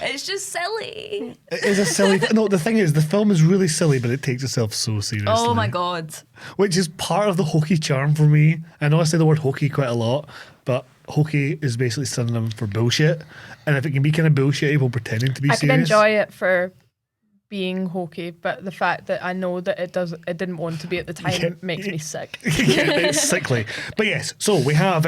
It's just silly. It is a silly... No, the thing is, the film is really silly, but it takes itself so seriously. Oh my god. Which is part of the hokey charm for me. I know I say the word hokey quite a lot, but hokey is basically synonym for bullshit. And if it can be kind of bullshitty while pretending to be I can serious... enjoy it for being hokey, but the fact that I know that it didn't want to be at the time makes me sick. Yeah, it's sickly. But yes, so we have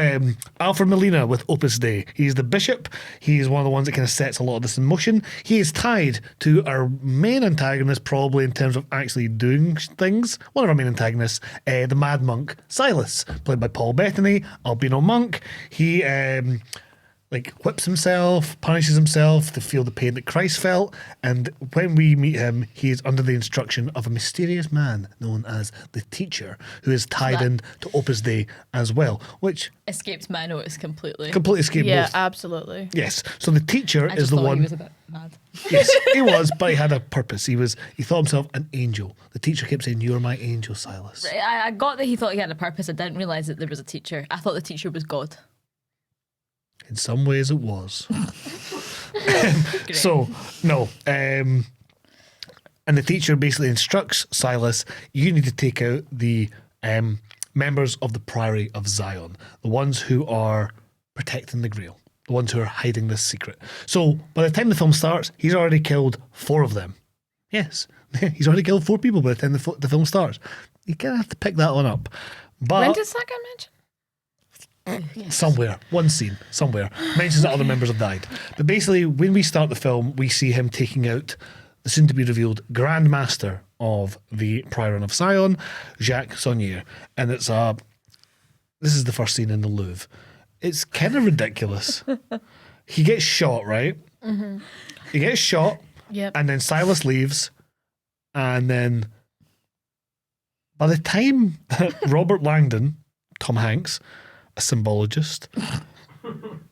Alfred Molina with Opus Dei. He's the bishop. He's one of the ones that kind of sets a lot of this in motion. He is tied to our main antagonist, probably in terms of actually doing things. One of our main antagonists, the mad monk Silas, played by Paul Bettany, albino monk. He whips himself, punishes himself to feel the pain that Christ felt. And when we meet him, he is under the instruction of a mysterious man known as the Teacher, who is tied in to Opus Dei as well, which Escapes my notice completely. completely escaped Yeah, both. absolutely. Yes, so the Teacher I is just the thought one. he was a bit mad. Yes, he was, but he had a purpose. He thought himself an angel. The Teacher kept saying, "You're my angel, Silas." I got that he thought he had a purpose. I didn't realise that there was a teacher. I thought the teacher was God. In some ways, it was. So no. And the teacher basically instructs Silas, you need to take out the members of the Priory of Zion, the ones who are protecting the Grail, the ones who are hiding this secret. So by the time the film starts, he's already killed 4 of them. Yes, he's already killed 4 people by the time the film starts. You kind of have to pick that one up. But When does that get mentioned? somewhere, one scene, somewhere, mentions that other members have died. But basically, when we start the film, we see him taking out the soon-to-be-revealed Grand Master of the Priory of Zion, Jacques Saunier. And this is the first scene in the Louvre. It's kind of ridiculous. He gets shot, right? Mm-hmm. He gets shot, Yep. and then Silas leaves, and then by the time that Robert Langdon, Tom Hanks, a symbologist,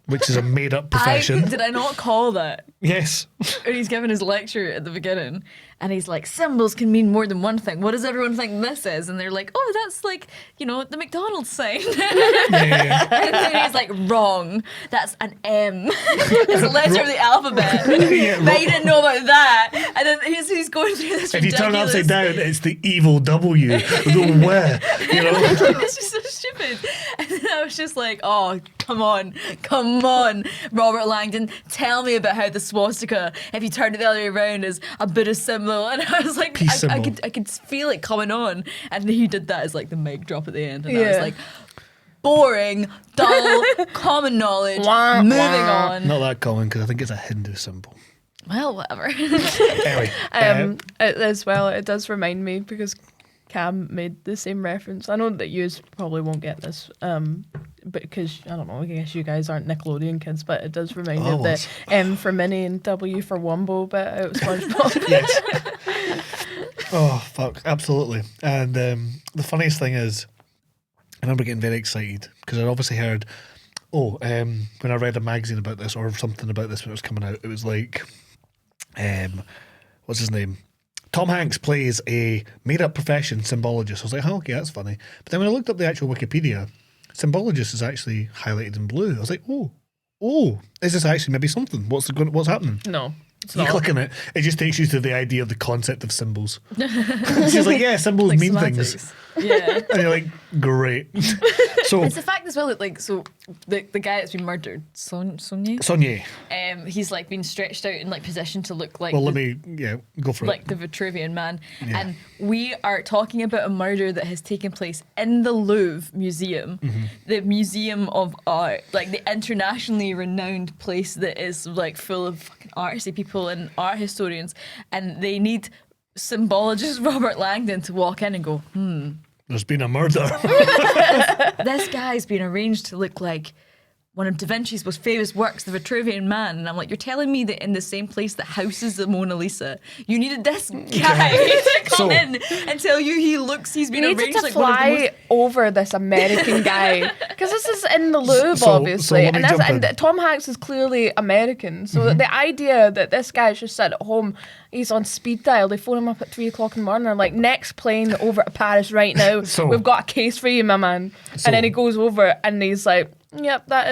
which is a made-up profession. Did I not call that? Yes. And he's giving his lecture at the beginning, and he's like, symbols can mean more than one thing. What does everyone think this is? And they're like, oh, that's like, the McDonald's sign. Yeah. And then he's like, wrong. That's an M. It's a letter of the alphabet. Yeah, But he didn't know about that. And then he's going through this If you turn it ridiculous... upside down, it's the evil W. The where, It's just so stupid. And then I was just like, oh, come on, Robert Langdon, tell me about how the swastika, if you turn it the other way around, is a Buddhist symbol. And I was like, Peace I symbol. could feel it coming on. And he did that as like the mic drop at the end. And I was Yeah. like, boring, dull, common knowledge, Wah, moving wah. on. Not that common, because I think it's a Hindu symbol. Well, whatever. Anyway. As well, it does remind me because Cam made the same reference. I know that you probably won't get this, but because I don't know, I guess you guys aren't Nickelodeon kids, but it does remind me of the M for Minnie and W for Wumbo bit out of SpongeBob. Yes. Oh, fuck. Absolutely. And the funniest thing is, I remember getting very excited because I'd obviously heard, when I read a magazine about this or something about this when it was coming out, it was like, what's his name? Tom Hanks plays a made-up profession, symbologist. I was like, oh, okay, that's funny. But then when I looked up the actual Wikipedia, symbologist is actually highlighted in blue. I was like, is this actually maybe something? What's happening? No, it's You not. click on it, it just takes you to the idea of the concept of symbols. She's like, yeah, symbols Like mean semantics. things. Yeah. And you're like, great. So, It's the fact as well that the guy that's been murdered, Sonia, Sonia, he's like been stretched out in like position to look like well, let me, go for like it. the Vitruvian Man. Yeah. And we are talking about a murder that has taken place in the Louvre Museum, Mm-hmm. the Museum of Art, like the internationally renowned place that is like full of fucking artsy people and art historians, and they need symbologist Robert Langdon to walk in and go, There's been a murder. this guy's been arranged to look like one of Davinci's most famous works, the Vitruvian Man. And I'm like, you're telling me that in the same place that houses the Mona Lisa, you needed this guy to come So- in and tell you he's been You needed arranged to like one of the most... fly over this American guy because this is in the Louvre, So obviously, let me and, jump in. and Tom Hanks is clearly American. So the idea that this guy should sit at home, he's on speed dial. They phone him up at 3 o'clock in the morning. They're like, next plane over to Paris right now. So- We've got a case for you, my man. So- and then he goes over and he's like, yep, that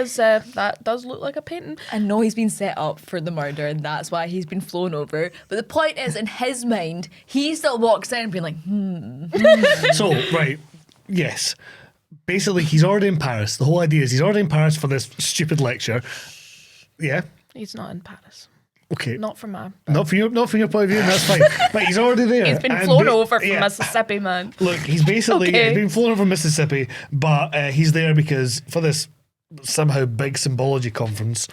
does look like a painting. I know he's been set up for the murder and that's why he's been flown over. But the point is, in his mind, he still walks in being like, So, right, yes. Basically, he's already in Paris. The whole idea is he's already in Paris for this stupid lecture. Yeah, He's not in Paris. okay. Not from my. Not from your point of view, that's fine. But he's already there. He's been And flown over from yeah. Mississippi, man. Look, he's basically Okay. he's been flown over Mississippi, but he's there because for this somehow big symbology conference,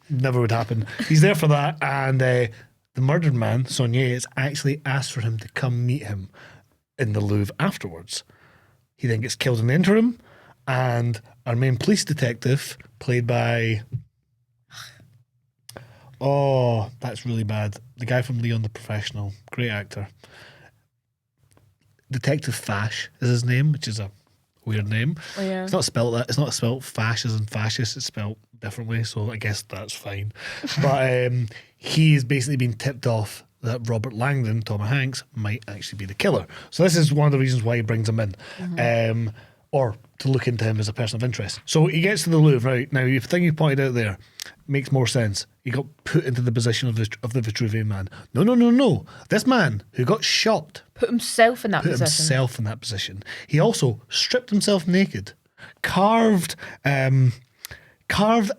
never would happen. He's there for that, and the murdered man, Saunier, has actually asked for him to come meet him in the Louvre afterwards. He then gets killed in the interim, and our main police detective, played by... Oh, that's really bad. The guy from Leon the Professional. Great actor. Detective Fash is his name, which is a weird name. Oh, yeah. It's not spelled that. It's not spelled Fash as in fascist. It's spelled differently, so I guess that's fine. But he's basically been tipped off that Robert Langdon, Tom Hanks, might actually be the killer. So this is one of the reasons why he brings him in. or to look into him as a person of interest. So he gets to the Louvre, right? Now, the thing you pointed out there makes more sense. He got put into the position of the Vitruvian Man. No. This man who got shot Put himself in that position. He also stripped himself naked, carved a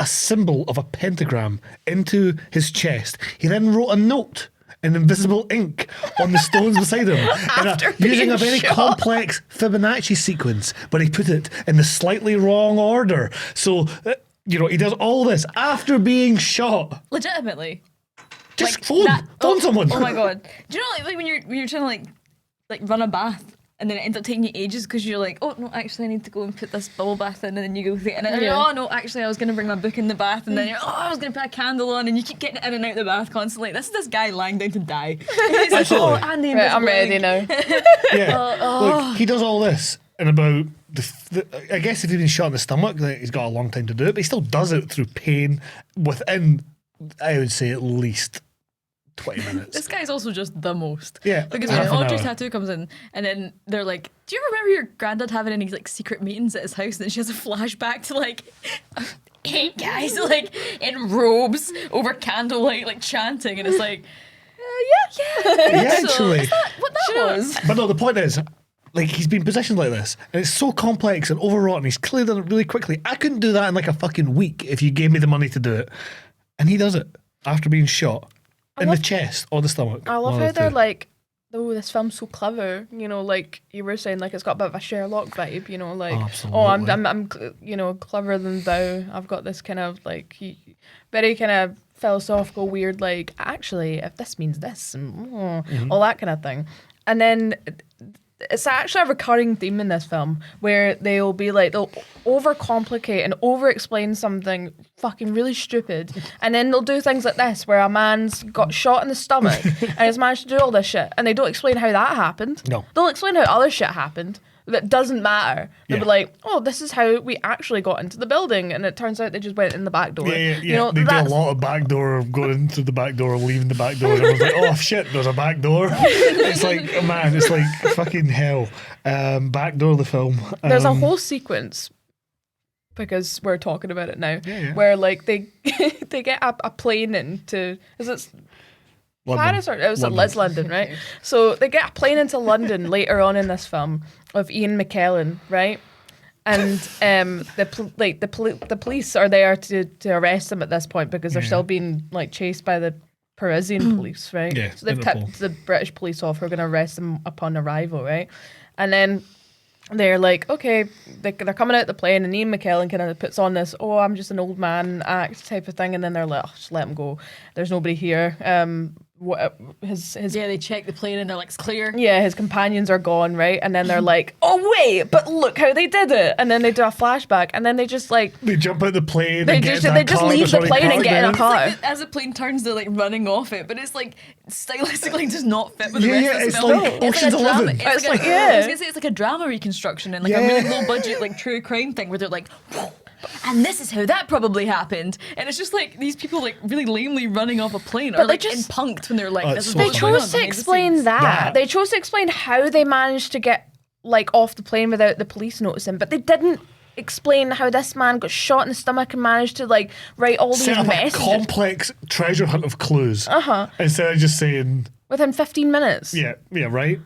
symbol of a pentagram into his chest. He then wrote a note in invisible ink on the stones beside him using a very complex Fibonacci sequence, but he put it in the slightly wrong order. So, he does all this after being shot. Legitimately. Just Like phone someone. Oh my god! Do you know like when you're trying to like run a bath and then it ends up taking you ages because you're like, oh no, actually I need to go and put this bubble bath in, and then you go through it, and then you're oh no, actually I was going to bring my book in the bath, and then you're I was going to put a candle on, and you keep getting in and out of the bath constantly. This is this guy lying down to die. He's like, oh, and the Right, I'm ready now. Look, he does all this in about I guess if he's been shot in the stomach, he's got a long time to do it, but he still does it through pain within, I would say, at least 20 minutes. This guy's also just the most. Yeah. Because half when an Audrey's hour. tattoo comes in, and then they're like, do you remember your granddad having any like secret meetings at his house? And then she has a flashback to like 8 guys like in robes over candlelight like chanting, and it's like, Yeah, so actually. is that what that was? But no, the point is, like, he's been positioned like this, and it's so complex and overwrought, and he's clearly done it really quickly. I couldn't do that in like a fucking week if you gave me the money to do it. And he does it after being shot in the chest or the stomach. I love One how of the they're two. like, oh, this film's so clever. Like you were saying, like it's got a bit of a Sherlock vibe. Like, oh, I'm cleverer than thou. I've got this kind of like very kind of philosophical, weird. Like, actually, if this means this, and all that kind of thing, and then. It's actually a recurring theme in this film where they'll overcomplicate and over-explain something fucking really stupid, and then they'll do things like this where a man's got shot in the stomach and has managed to do all this shit, and they don't explain how that happened. No. They'll explain how other shit happened that doesn't matter. They'll be Yeah. like, oh, this is how we actually got into the building, and it turns out they just went in the back door. Yeah. They do a lot of back door, going into the back door, leaving the back door, and everyone's like, oh shit, there's a back door. It's like, oh, man, it's like fucking hell. Back door, the film. There's a whole sequence, because we're talking about it now, Yeah. where like they they get a plane into, is it London. Paris or it's London, right? So they get a plane into London later on in this film of Ian McKellen, right? And the police are there to arrest them at this point because they're still being like chased by the Parisian police, right? Yeah, So they've Interpol. tipped the British police off who are going to arrest them upon arrival, right? And then they're like, okay, they're coming out the plane, and Ian McKellen kind of puts on this, oh, I'm just an old man act type of thing, and then they're like, oh, just let him go. There's nobody here. They check the plane and they're like, it's clear. Yeah, his companions are gone, right? And then they're like, oh wait, but look how they did it. And then they do a flashback, and then they just like They jump out the plane. They and just- get in they that just car leave that's the already plane and parked get in a there. car. It's like as the plane turns, they're like running off it, but it's like stylistically does not fit with the Yeah, rest yeah, of the it's film. like It's Ocean's a drama. 11. It's like, yeah. I was gonna say it's like a drama reconstruction and like a really low budget like true crime thing where they're like, and this is how that probably happened, and it's just like these people like really lamely running off a plane or But they like just- in punked when they're like, Oh, this it's is so they what's going chose on to behind the explain scenes. that. They chose to explain how they managed to get like off the plane without the police noticing, but they didn't explain how this man got shot in the stomach and managed to like write all these Set up a messages complex treasure hunt of clues. Instead of just saying, within 15 minutes. yeah, right?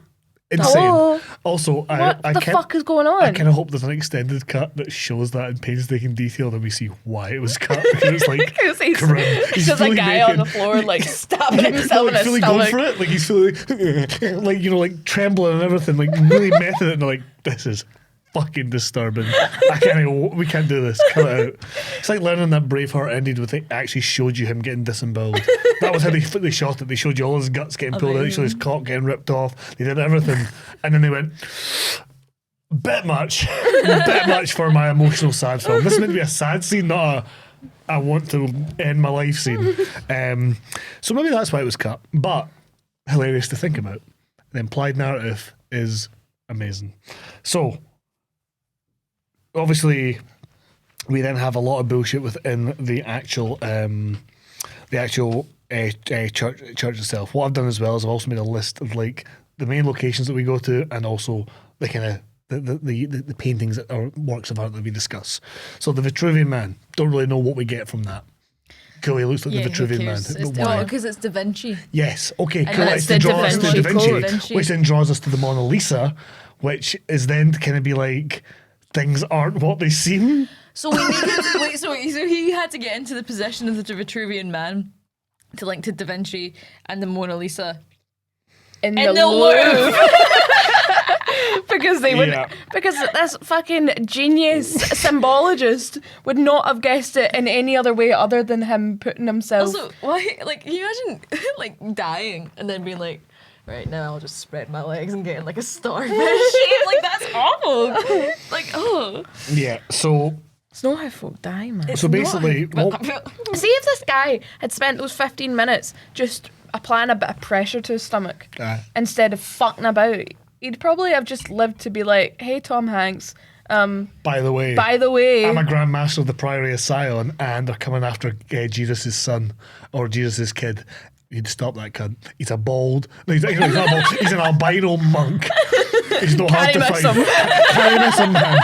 Insane. Hello? Also, What I the can't- fuck is going on? I kind of hope there's an extended cut that shows that in painstaking detail, then we see why it was cut. Because it's like, Because he's grim. it's just a fully guy naked. on the floor like stabbing himself in Like, his fully going stomach. for it. Like he's fully, like, like trembling and everything, like really method it, and they're like, this is fucking disturbing. We can't do this. Cut it out. It's like learning that Braveheart ended with it actually showed you him getting disemboweled. That was how they shot it. They showed you all his guts getting pulled out, they showed his cock getting ripped off. They did everything, and then they went, bit much for my emotional sad film. This is meant to be a sad scene, not a I want to end my life scene. So maybe that's why it was cut, but hilarious to think about. The implied narrative is amazing. So obviously we then have a lot of bullshit within the actual church itself. What I've done as well is I've also made a list of like the main locations that we go to and also the kind of the paintings or works of art that we discuss. So the Vitruvian Man, don't really know what we get from that. Cool, he looks like the Vitruvian Man. But why? Because it's Davinci. Yes, okay, And cool. that's It's the to draw us to Da Da Vinci Vinci, Code. which then draws us to the Mona Lisa, which is then to kind of be like, things aren't what they seem. So we needed, so he had to get into the possession of the Vitruvian Man to link to Da Vinci and the Mona Lisa in the the Louvre. because they would, because this fucking genius symbologist would not have guessed it in any other way other than him putting himself. Also, why? Like, can you imagine like dying and then being like, right now I'll just spread my legs and getting like a starfish shape? Like that's awful. Like, oh. Yeah. So It's not how folk die, man. so basically, See if this guy had spent those 15 minutes just applying a bit of pressure to his stomach instead of fucking about, he'd probably have just lived to be like, hey, Tom Hanks, by the way, I'm a Grand Master of the Priory of Sion, and they're coming after Jesus' son or Jesus' kid. You'd stop that cunt. He's a bald. No, he's not bald. He's an albino monk. He's not hard to find. Carry miss him, man.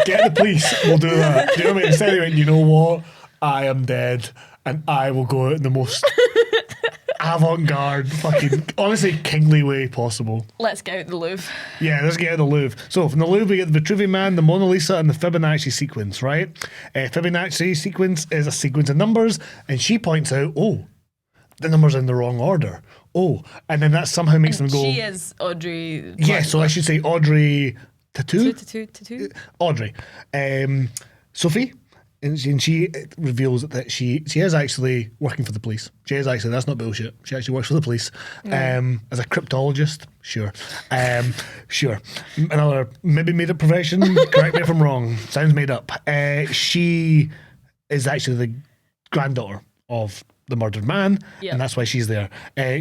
Get the police. We'll do that. Do you know what I mean? Instead of going, you know what? I am dead, and I will go out in the most avant-garde, fucking, honestly, kingly way possible. Let's get out the Louvre. Yeah, let's get out of the Louvre. So from the Louvre, we get the Vitruvian Man, the Mona Lisa, and the Fibonacci sequence, right? Fibonacci sequence is a sequence of numbers, and she points out, oh, the numbers are in the wrong order. Oh, and then that somehow makes them go. She is Audrey. Yeah, so I should say Audrey Tattoo? Tattoo. Audrey. Sophie. And she reveals that she is actually working for the police. She is actually, that's not bullshit. She actually works for the police. As a cryptologist, sure. Sure. Another maybe made up profession. Correct me if I'm wrong. Sounds made up. She is actually the granddaughter of the murdered man, and that's why she's there.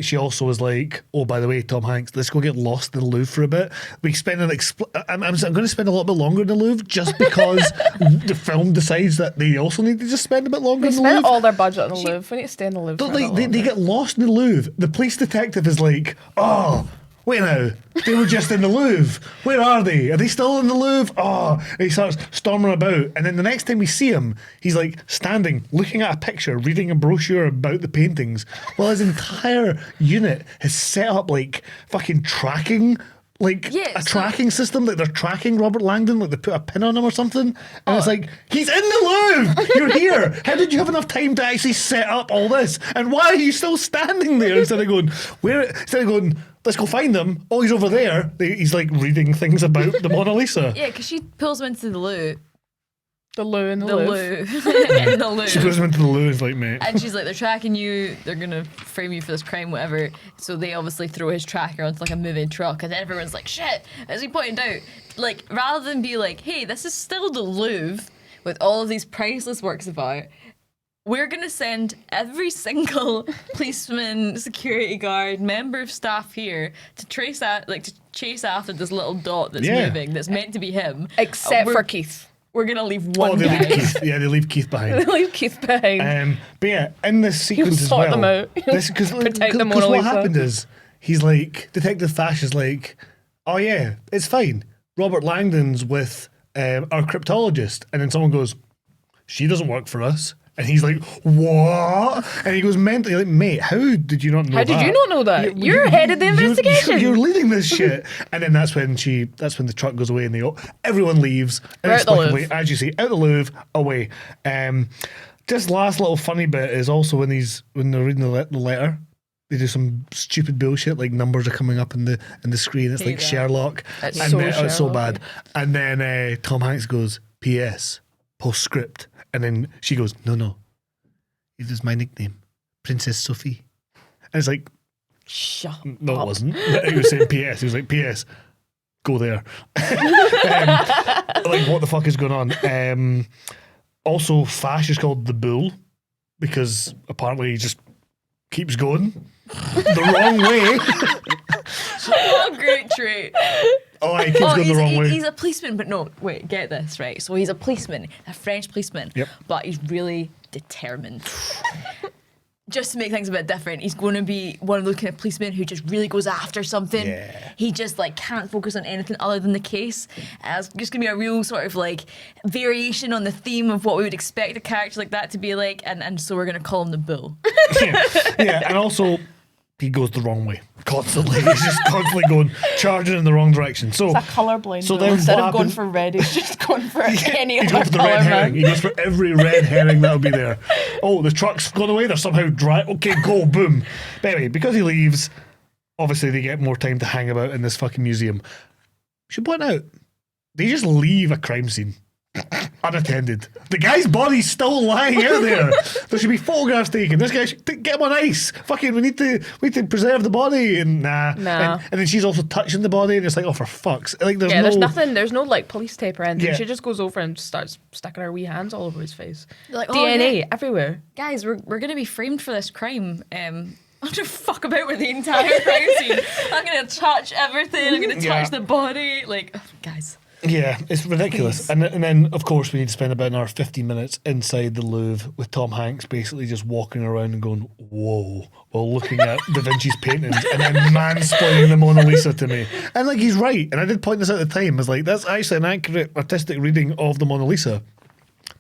She also was like, oh, by the way, Tom Hanks, let's go get lost in the Louvre for a bit. We spend I'm going to spend a little bit longer in the Louvre just because the film decides that they also need to just spend a bit longer in the Louvre. They spent all their budget on the Louvre. We need to stay in the Louvre. They get lost in the Louvre. The police detective is like, oh, wait now, they were just in the Louvre. Where are they? Are they still in the Louvre? Oh, and he starts storming about. And then the next time we see him, he's like standing, looking at a picture, reading a brochure about the paintings, while his entire unit has set up like fucking tracking, tracking system, like they're tracking Robert Langdon, like they put a pin on him or something. And it's like, he's in the Louvre! You're here! How did you have enough time to actually set up all this? And why are you still standing there instead of going, let's go find them. Oh, he's over there. He's like reading things about the Mona Lisa. Yeah, because she pulls him into the Louvre. The Louvre in the Louvre. In the Louvre. She goes into the Louvre, like, mate. And she's like, they're tracking you. They're going to frame you for this crime, whatever. So they obviously throw his tracker onto like a moving truck. And everyone's like, shit. As he pointed out, like, rather than be like, hey, this is still the Louvre with all of these priceless works of art, we're going to send every single policeman, security guard, member of staff here to chase after this little dot that's moving, that's meant to be him. Except for Keith. We're going to leave one guy. Leave Keith. Yeah, they leave Keith behind. They leave Keith behind. But yeah, in this sequence as sort well. them out. Because what happened is, he's like, Detective Fash is like, oh yeah, it's fine. Robert Langdon's with our cryptologist. And then someone goes, she doesn't work for us. And he's like, what? And he goes mentally like, mate, how did you not know that? How did you not know that? You're head of the investigation. You're leading this shit. And then that's when the truck goes away and everyone leaves. Inexplicably, as you say, out the Louvre, away. Just last little funny bit is also when they're reading the letter, they do some stupid bullshit, like numbers are coming up in the screen. It's like Sherlock. It's so bad. And then Tom Hanks goes, P.S. postscript. And then she goes, no, it was my nickname, Princess Sophie. And it's like, shut up. No, it wasn't. He was saying P.S. He was like, P.S. Go there. Like, what the fuck is going on? Also, Fash is called the Bull because apparently he just keeps going the wrong way. What a great trait. Oh, he keeps going the wrong way. He's a policeman, but no, wait, get this, right? So he's a policeman, a French policeman, but he's really determined. just to make things a bit different, he's going to be one of those kind of policemen who just really goes after something. Yeah. He just like can't focus on anything other than the case. It's just going to be a real sort of like variation on the theme of what we would expect a character like that to be like, and so we're going to call him the Bull. Yeah, and also he goes the wrong way constantly. He's just constantly going charging in the wrong direction. So It's a colourblind. So So then instead what of going happens- for red, he's just going for any he other goes for the red colour, herring. man. He goes for every red herring that'll be there. Oh, the truck's gone away. They're somehow dry. Okay, go, boom. But anyway, because he leaves, obviously they get more time to hang about in this fucking museum. Should point out, they just leave a crime scene unattended. The guy's body's still lying out there. There should be photographs taken. This guy should get him on ice. Fucking, we need to preserve the body. And nah. Nah. And then she's also touching the body, and it's like, oh, for fuck's like, there's Yeah, no. there's no like police tape or anything. Yeah. She just goes over and starts sticking her wee hands all over his face. They're like, oh, DNA yeah. everywhere. Guys, we're going to be framed for this crime. I'm gonna fuck about with the entire crime scene. I'm gonna touch everything. I'm gonna touch Yeah. the body. Like, guys. Yeah, it's ridiculous. And then, of course, we need to spend about an hour, 15 minutes inside the Louvre with Tom Hanks basically just walking around and going, whoa, while looking at Davinci's paintings and then mansplaining the Mona Lisa to me. And, like, he's right. And I did point this out at the time. I was like, that's actually an accurate artistic reading of the Mona Lisa.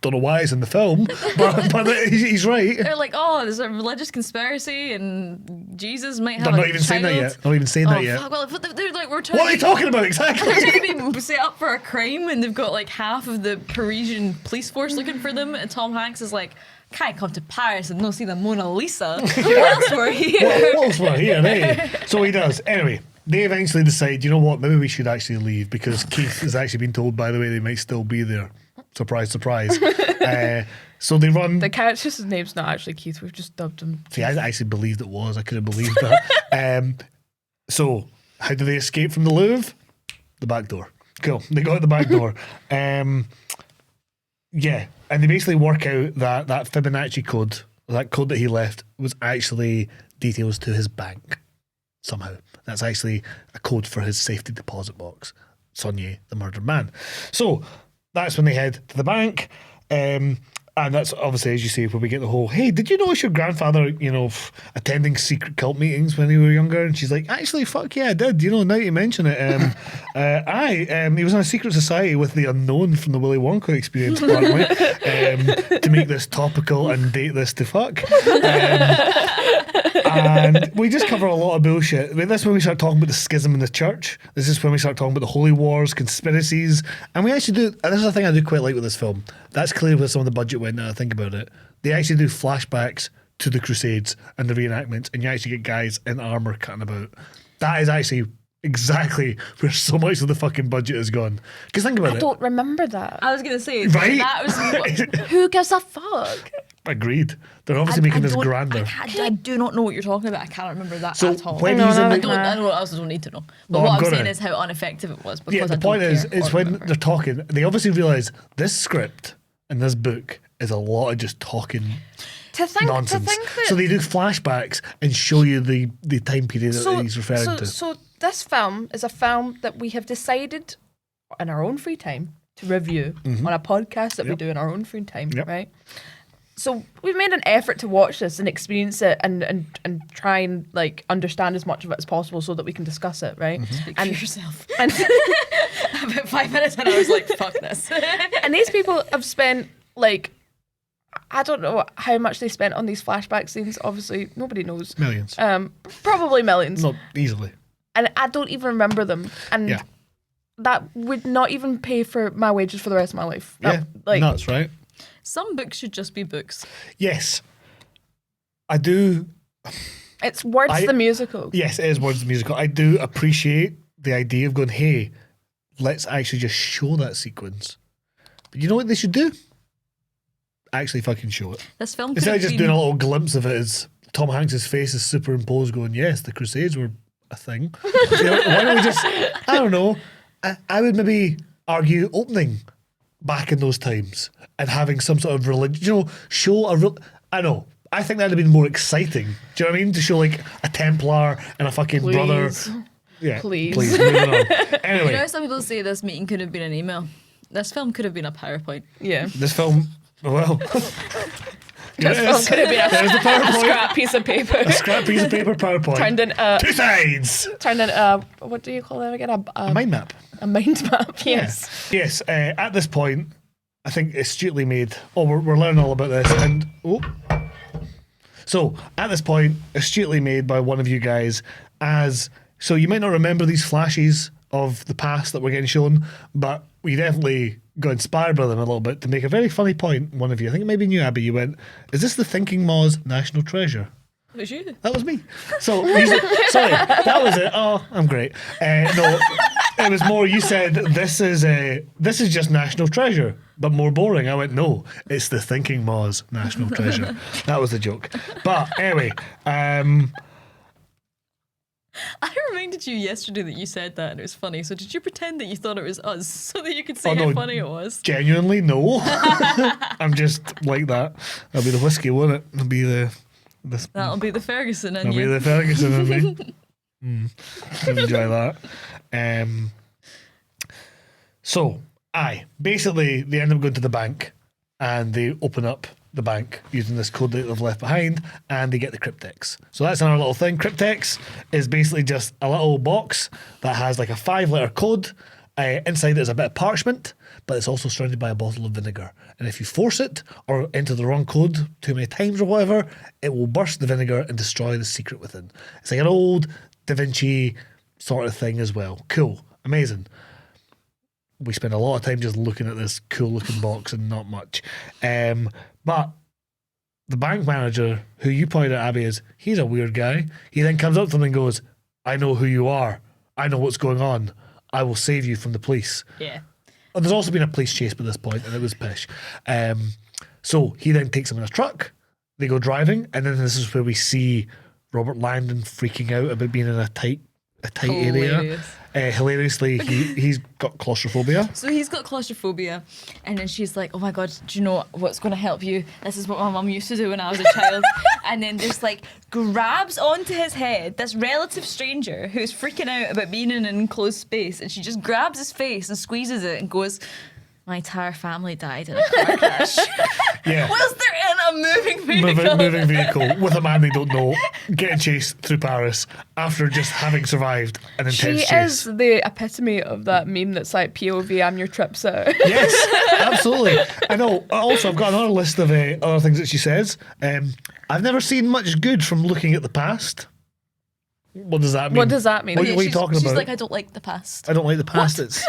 Don't know why it's in the film, but he's right. They're like, oh, there's a religious conspiracy and Jesus might have They're a not even saying that child. yet. Not even saying that yet. Fuck, well, they're like, we're trying What are you talking about exactly? They're trying to be set up for a crime and they've got like half of the Parisian police force looking for them, and Tom Hanks is like, can't come to Paris and not see the Mona Lisa. What else were here? What else were here, eh? So he does. Anyway, they eventually decide, you know what, maybe we should actually leave because Keith has actually been told, by the way, they might still be there. Surprise, surprise. So they run. The character's name's not actually Keith. We've just dubbed him. See, I actually believed it was. I could have believed that. So, how do they escape from the Louvre? The back door. Cool. They go out the back door. Yeah, and they basically work out that that Fibonacci code, that code that he left, was actually details to his bank. Somehow, that's actually a code for his safety deposit box. Saunier, the murdered man. So that's when they head to the bank. And that's obviously, as you say, where we get the whole, hey, did you notice your grandfather, attending secret cult meetings when he were younger? And she's like, actually, fuck yeah, I did. Now you mention it. He was in a secret society with the unknown from the Willy Wonka experience, apparently, to make this topical and date this to fuck. And we just cover a lot of bullshit. I mean, that's when we start talking about the schism in the church. This is when we start talking about the holy wars, conspiracies. And we actually do, and this is the thing I do quite like with this film. That's clearly where some of the budget went now I think about it. They actually do flashbacks to the Crusades and the reenactments, and you actually get guys in armour cutting about. That is actually exactly where so much of the fucking budget has gone. Because think about I it. don't remember that. I was gonna say Right? that was Who gives a fuck? Agreed. They're obviously making this grander. I do not know what you're talking about. I can't remember that So at all. when No, he's in no, the, no. I don't. I also don't need to know. But Well, what I'm I'm gonna- saying is how ineffective it was. Because Yeah, the I point don't is care or when remember. they're talking, they obviously realise this script and this book is a lot of just talking To think nonsense. that So they do flashbacks and show you the time period that he's referring to. So this film is a film that we have decided in our own free time to review on a podcast that we Yep. do in our own free time, Yep. right? So we've made an effort to watch this and experience it and try and like understand as much of it as possible so that we can discuss it, right? Speak for yourself. And About 5 minutes and I was like, fuck this. and these people have spent like I don't know how much they spent on these flashback scenes. Obviously, nobody knows. Millions. Probably millions. Not easily. And I don't even remember them. And Yeah. that would not even pay for my wages for the rest of my life. Yeah. Like, Nuts, right? Some books should just be books. Yes. I do. it's Words the musical. Yes, it is Words the Musical. I do appreciate the idea of going, hey, let's actually just show that sequence. But you know what they should do? Actually fucking show it. This film could Instead have of just been... doing a little glimpse of it as Tom Hanks' face is superimposed going, yes, the Crusades were a thing. Why don't we just, I don't know, I would maybe argue opening back in those times and having some sort of religion, show a real, I know, I think that'd have been more exciting. Do you know what I mean? To show like a Templar and a fucking brother. Please. Yeah, Please. moving on. Anyway, You know how some people say this meeting could have been an email? This film could have been a PowerPoint. Yeah. this film, well, This There it film is. could have been There's the a PowerPoint. scrap piece of paper. A scrap piece of paper PowerPoint. Turned into 2 sides. what do you call it again? A mind map. A mind map. Yes. Yes. At this point, I think astutely made. Oh, we're learning all about this, and so at this point, astutely made by one of you guys. So you might not remember these flashes of the past that were getting shown, but we definitely got inspired by them a little bit to make a very funny point. One of you, I think it may be you, Abby, you went, "Is this the Thinking Moz National Treasure?" It was you. That was me. So, sorry, that was it. Oh, I'm great. No, it was more. You said this is just National Treasure, but more boring. I went, no, it's the Thinking Moz National Treasure. That was the joke. But anyway, I reminded you yesterday that you said that and it was funny. So did you pretend that you thought it was us so that you could say Oh, how no. funny it was? genuinely, no. I'm just like that. That'll be the whiskey, won't it? It'll be That'll be the Ferguson in That'll be you. the Ferguson in me. Enjoy that. So, basically, they end up going to the bank and they open up the bank using this code that they've left behind and they get the cryptex. So that's another little thing. Cryptex is basically just a little box that has like a 5-letter code. Inside there's a bit of parchment, but it's also surrounded by a bottle of vinegar. And if you force it or enter the wrong code too many times or whatever, it will burst the vinegar and destroy the secret within. It's like an old Davinci sort of thing as well. Cool. Amazing. We spend a lot of time just looking at this cool looking box and not much. But the bank manager, who you pointed out, Abby, he's a weird guy. He then comes up to them and goes, "I know who you are. I know what's going on. I will save you from the police." Yeah. Oh, there's also been a police chase by this point, and it was pish. So he then takes him in a truck. They go driving, and then this is where we see Robert Langdon freaking out about being in a tight area. Hilariously, he's got claustrophobia. So he's got claustrophobia, and then she's like, "Oh my god, do you know what's going to help you? This is what my mum used to do when I was a child." And then just like grabs onto his head this relative stranger who's freaking out about being in an enclosed space, and she just grabs his face and squeezes it and goes, "My entire family died in a car crash." Yeah. Whilst they're in a moving vehicle. Moving vehicle with a man they don't know getting chased through Paris after just having survived an intense She chase. is the epitome of that meme that's like POV, I'm your trip sitter. Yes, absolutely. I know. Also, I've got another list of other things that she says. I've never seen much good from looking at the past. What does that mean? What does that mean? What are you talking She's about? like, "I don't like the past." I don't like the past. It's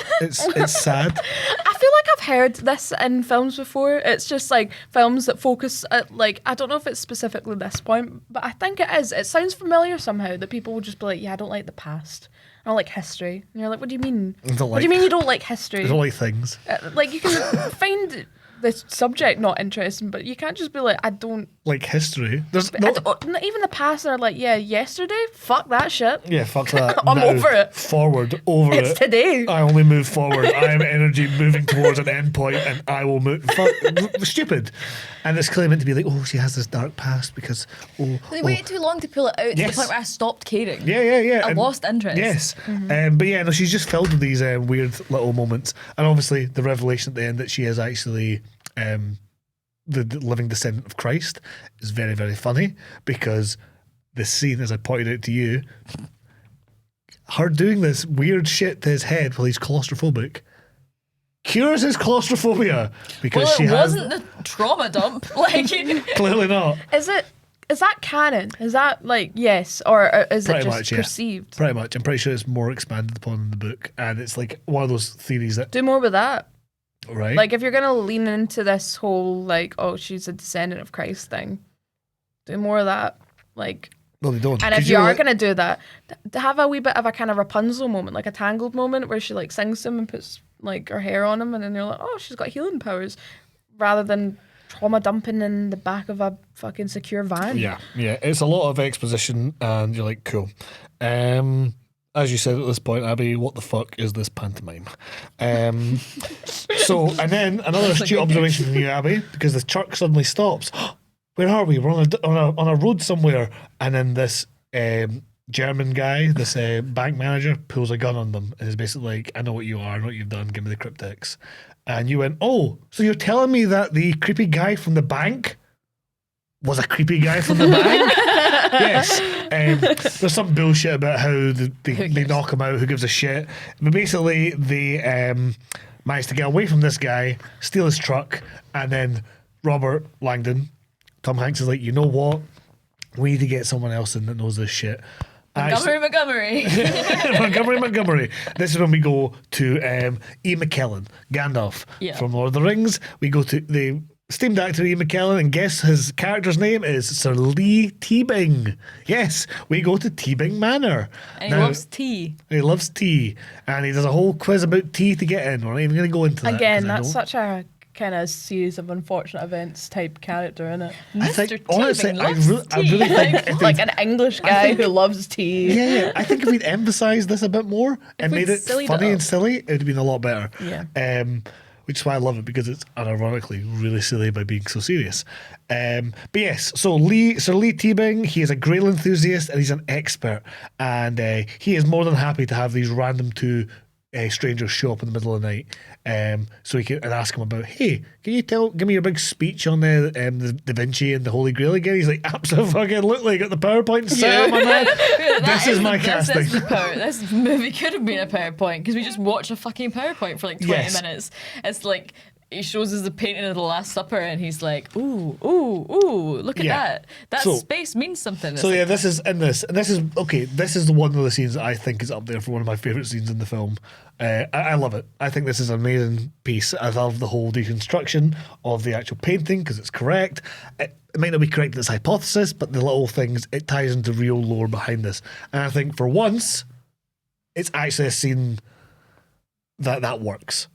sad. I feel like I've heard this in films before. It's just like films that focus at like, I don't know if it's specifically this point, but I think it is. It sounds familiar somehow that people will just be like, "Yeah, I don't like the past. I don't like history." And you're like, "What do you mean? What do you mean you don't like history?" I don't like things. Like you can find the subject not interesting, but you can't just be like, "I don't Like history. There's not even the past." Are like, "Yeah, yesterday, fuck that shit. yeah, fuck that. I'm Now, over it. Forward, over It's it. today." I only move forward. I am energy moving towards an end point, and I will move. Stupid. And it's clearly meant to be like, oh, she has this dark past because They waited too long to pull it out to the Yes. point where I stopped caring. Yeah. I and- lost interest. Yes. But yeah, no, she's just filled with these weird little moments, and obviously the revelation at the end that she is actually the living descendant of Christ is very, very funny because this scene, as I pointed out to you, her doing this weird shit to his head while he's claustrophobic cures his claustrophobia because Well, she it has wasn't the trauma dump. Like, clearly not. Is that canon? Is that like yes, or is Pretty it just much, yeah. perceived? Pretty much. I'm pretty sure it's more expanded upon in the book, and it's like one of those theories that Do more with that. right. Like if you're gonna lean into this whole like, oh, she's a descendant of Christ thing, do more of that. Like, well, they don't. and 'Cause if you are like- gonna do that, to have a wee bit of a kind of Rapunzel moment, like a Tangled moment, where she like sings to him and puts like her hair on him, and then you're like, oh, she's got healing powers, rather than trauma dumping in the back of a fucking secure van. Yeah, it's a lot of exposition, and you're like, cool. As you said at this point, Abby, what the fuck is this pantomime? So, and then another astute observation from you, Abby, because the truck suddenly stops. Where are we? We're on a road somewhere, and then this German guy, this bank manager, pulls a gun on them and is basically like, "I know what you are, I know what you've done. Give me the cryptex." And you went, "Oh, so you're telling me that the creepy guy from the bank was a creepy guy from the bank. Yes. There's some bullshit about how they knock him out. Who gives a shit? But basically, they managed to get away from this guy, steal his truck, and then Robert Langdon, Tom Hanks, is like, you know what? We need to get someone else in that knows this shit. Montgomery. Montgomery. This is when we go to Ian McKellen, Gandalf from Lord of the Rings. We go to the esteemed actor Ian McKellen, and guess his character's name is Sir Lee Teabing. Yes, we go to Teabing Manor. And he loves tea. He loves tea. And he does a whole quiz about tea to get in. We're not even going to go into that. Again, that's such a kind of series of unfortunate events type character, isn't it? I think, Mr. honestly, Teabing I loves really think if Like an English guy who loves tea. yeah, I think if we'd emphasised this a bit more and made it funny and silly, it would have been a lot better. Yeah. Which is why I love it, because it's unironically really silly by being so serious. But yes, so Sir Lee Teabing, he is a Grail enthusiast and he's an expert, and he is more than happy to have these random two strangers show up in the middle of the night, so he can and ask him about, hey, can you give me your big speech on the Davinci and the Holy Grail again? He's like, absolutely, got the PowerPoint set up, my man. This is my casting. This movie could have been a PowerPoint, because we just watch a fucking PowerPoint for like 20 minutes. It's like, he shows us the painting of the Last Supper, and he's like, ooh, look at that. That space means something. It's this is in this. And this is, okay, this is one of the scenes that I think is up there for one of my favourite scenes in the film. I love it. I think this is an amazing piece. I love the whole deconstruction of the actual painting, because it's correct. It might not be correct in its hypothesis, but the little things, it ties into real lore behind this. And I think for once, it's actually a scene that works.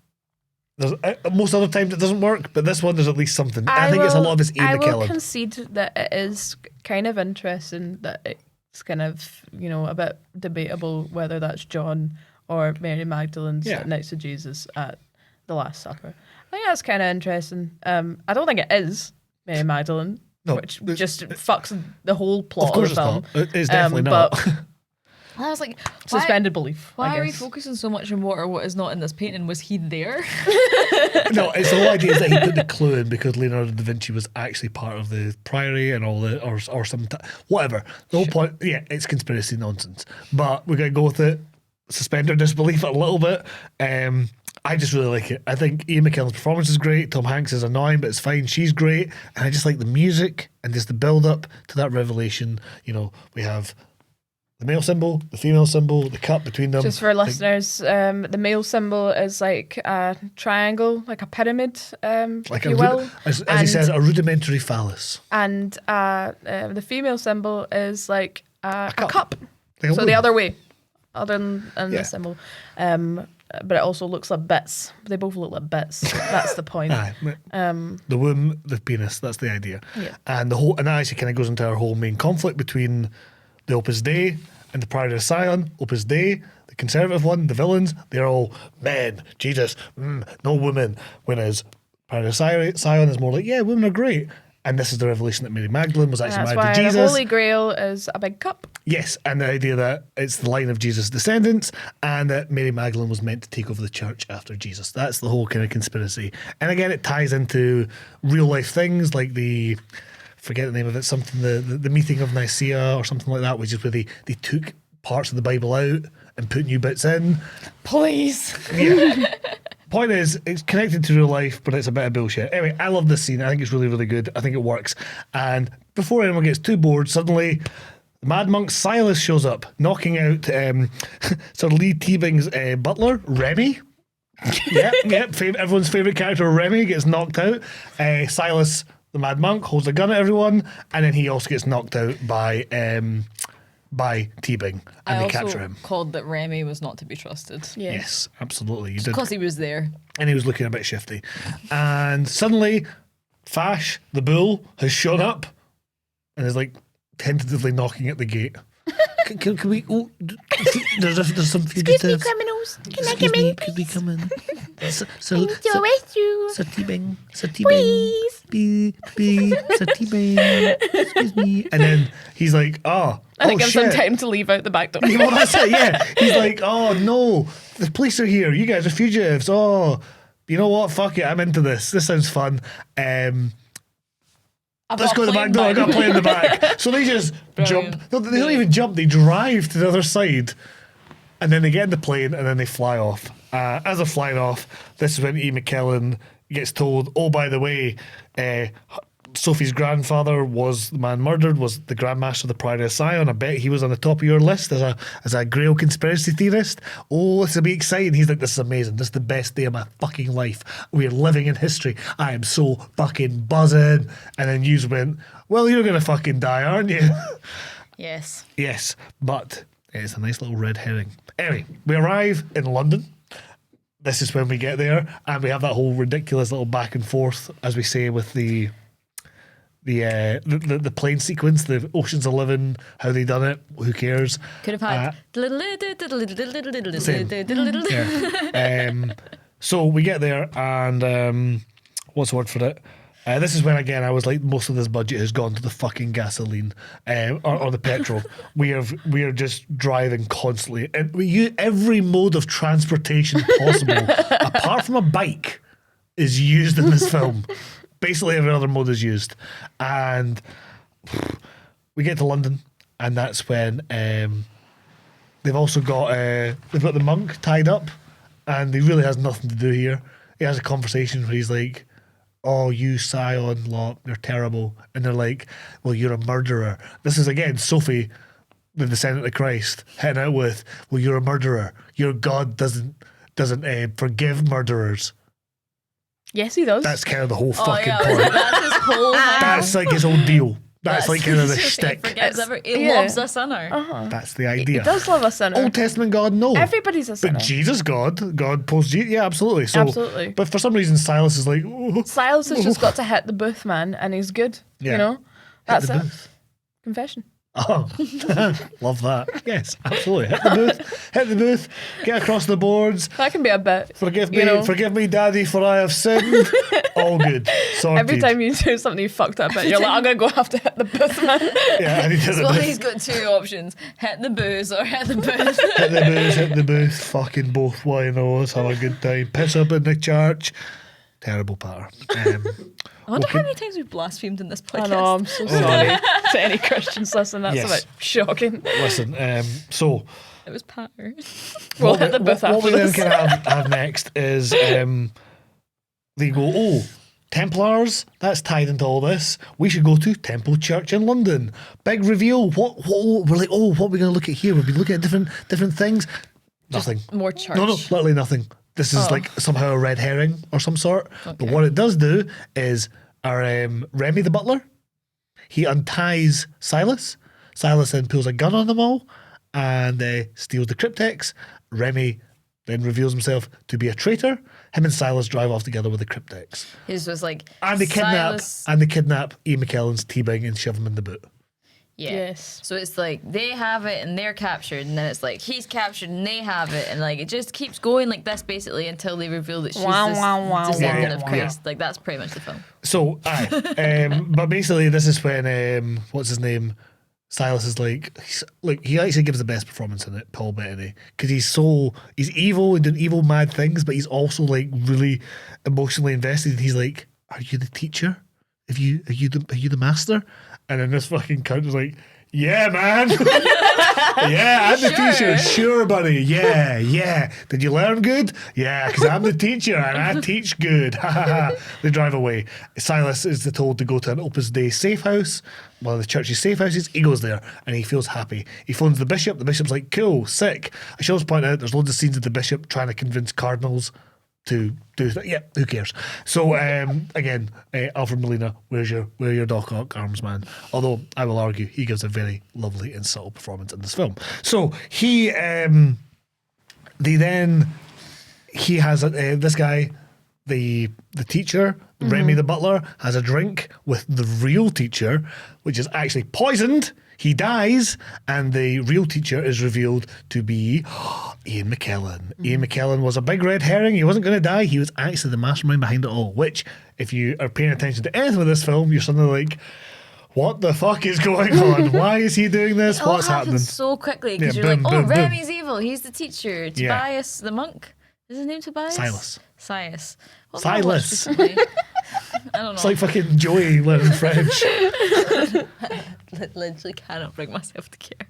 Most other times it doesn't work, but this one there's at least something. I think it's a lot of it's Ian McKellen. I will concede that it is kind of interesting that it's kind of, a bit debatable whether that's John or Mary Magdalene sitting next to Jesus at the Last Supper. I think that's kind of interesting. I don't think it is Mary Magdalene, which just fucks the whole plot of the film. Of course it's not. It's definitely not. I was like, suspended belief. Why are we focusing so much on what is not in this painting? Was he there? No, it's the whole idea is that he put the clue in because Leonardo da Vinci was actually part of the priory and all the or some whatever. The whole point, it's conspiracy nonsense. But we're gonna go with it. Suspend our disbelief a little bit. I just really like it. I think Ian McKellen's performance is great. Tom Hanks is annoying, but it's fine. She's great, and I just like the music and just the build up to that revelation. We have the male symbol, the female symbol, the cup between them. Just for listeners, the male symbol is like a triangle, like a pyramid, like if you will. As he says, a rudimentary phallus. And the female symbol is like a cup. Like so the other way, other than the symbol. But it also looks like bits. They both look like bits. That's the point. The womb, the penis, that's the idea. Yeah. And that actually kind of goes into our whole main conflict between the Opus Dei and the Priory of Sion. Opus Dei, the conservative one, the villains, they're all men, Jesus, no women. Whereas Priory of Sion is more like, women are great. And this is the revelation that Mary Magdalene was actually married to Jesus. The Holy Grail is a big cup. Yes, and the idea that it's the line of Jesus' descendants and that Mary Magdalene was meant to take over the church after Jesus. That's the whole kind of conspiracy. And again, it ties into real life things like forget the name of it, something, the meeting of Nicaea or something like that, which is where they took parts of the Bible out and put new bits in. Please. Yeah. Point is, it's connected to real life, but it's a bit of bullshit. Anyway, I love this scene. I think it's really, really good. I think it works. And before anyone gets too bored, suddenly the mad monk Silas shows up, knocking out Sir Lee Teabing's butler, Remy. Everyone's favourite character, Remy, gets knocked out. Silas, the mad monk, holds a gun at everyone, and then he also gets knocked out by Teabing, and they capture him. Called that Remy was not to be trusted. Yes, absolutely. You did. Because he was there. And he was looking a bit shifty. And suddenly, Fash, the bull, has shown up and is like tentatively knocking at the gate. Can we? Oh, there's some fugitives. Excuse me, criminals. Can I come in? Could we come in? I need to arrest you. Sir Teabing. Please. Sir Teabing. Excuse me. And then he's like, I think gives them time to leave out the back door. Well, that's it, yeah. He's like, oh no, the police are here. You guys are fugitives. Oh, you know what? Fuck it. I'm into this. This sounds fun. let's go to the back door. I got a plane in the back. So they just Brilliant. jump. No, they don't even jump. They drive to the other side, and then they get in the plane, and then they fly off. As they're flying off, this is when Ian McKellen gets told, "Oh, by the way, Sophie's grandfather was the man murdered, was the Grand Master of the Priory of Sion. I bet he was on the top of your list as a Grail conspiracy theorist. Oh, this will be exciting." He's like, "This is amazing. This is the best day of my fucking life. We're living in history. I am so fucking buzzing." And then you went, "Well, you're gonna fucking die, aren't you?" Yes. Yes, but it's a nice little red herring. Anyway, we arrive in London. This is when we get there, and we have that whole ridiculous little back and forth, as we say, with the plane sequence, the Ocean's 11, how they done it, who cares? Could have had. So we get there, and what's the word for it? This is when, again, I was like, most of this budget has gone to the fucking gasoline or the petrol. We are just driving constantly, and we use every mode of transportation possible, apart from a bike, is used in this film. Basically, every other mode is used, and we get to London, and that's when they've also got the monk tied up, and he really has nothing to do here. He has a conversation where he's like, "Oh, you Sion lot, you're terrible," and they're like, "Well, you're a murderer." This is again Sophie, the descendant of Christ, heading out with, "Well, you're a murderer. Your God doesn't forgive murderers." Yes, he does. That's kind of the whole fucking Oh, point. that's his whole thing. That's like his whole deal. That's like kind of the he shtick. He loves a sinner. That's the He idea. does love a sinner. Old Testament God, no. Everybody's a sinner. But Jesus God post Jesus, yeah, absolutely. So, Absolutely. But for some reason, Silas is like, "Oh, Silas has just got to hit the booth, man, and he's good. Yeah. You know? hit That's the it. booth." Confession. Oh, love that. Yes, absolutely. Hit the booth, get across the boards. That can be a bit. Forgive me, You know. forgive me, Daddy, for I have sinned. All good. Sorted. Every time you do something you fucked up, you're like, I'm going to go have to hit the booth, man. Yeah, and he hit the Well, booth. he's got two options: hit the booze or hit the booth. Hit the booth, fucking both. Why no? Let's have a good time. Piss up in the church. Terrible patter. I wonder how many times we've blasphemed in this podcast. I know, I'm so sorry to any Christians listening. That's Yes. a bit shocking. Listen, so It was patter. We'll hit the booth what after we then this. can have next is they go, "Oh, Templars, that's tied into all this. We should go to Temple Church in London. Big reveal. What we're like, oh, what are we going to look at here? We've been looking at different things. Nothing. More church. No, literally nothing. This is like somehow a red herring or some sort. But what it does do is our Remy the butler, he unties Silas. Silas then pulls a gun on them all and steals the cryptex. Remy then reveals himself to be a traitor. Him and Silas drive off together with the cryptex. His was like. And they kidnap Ian McKellen's teabag and shove him in the boot. Yeah. Yes. So it's like they have it and they're captured, and then it's like he's captured and they have it, and like it just keeps going like this basically until they reveal that she's this descendant of Christ. Like that's pretty much the film. So, but basically, this is when what's his name, Silas is like he actually gives the best performance in it, Paul Bettany, because he's evil and doing evil mad things, but he's also like really emotionally invested. And he's like, "Are you the teacher? Are you the master?" And then this fucking cunt was like, "Yeah, man." "Yeah, I'm the teacher. Sure, buddy. Yeah. Did you learn good? Yeah, because I'm the teacher and I teach good." They drive away. Silas is told to go to an Opus Dei safe house, one of the church's safe houses. He goes there and he feels happy. He phones the bishop. The bishop's like, "Cool, sick." I should also point out there's loads of scenes of the bishop trying to convince cardinals to do that. Yeah, who cares? So again, Alfred Molina, where your Doc Ock arms, man? Although I will argue he gives a very lovely and subtle performance in this film. So he has this guy, the teacher, Remy the butler, has a drink with the real teacher, which is actually poisoned. He dies, and the real teacher is revealed to be Ian McKellen. Ian McKellen was a big red herring. He wasn't going to die. He was actually the mastermind behind it all, which, if you are paying attention to anything with this film, you're suddenly like, what the fuck is going on? Why is he doing this? It all What's happening? happens so quickly because Yeah, you're boom, like, oh, boom, boom. Remy's evil. He's the teacher. Tobias the monk. Is his name Tobias? Silas. Silas. What Silas. have I watched recently? I don't know. It's like fucking Joey learning French. Literally cannot bring myself to care.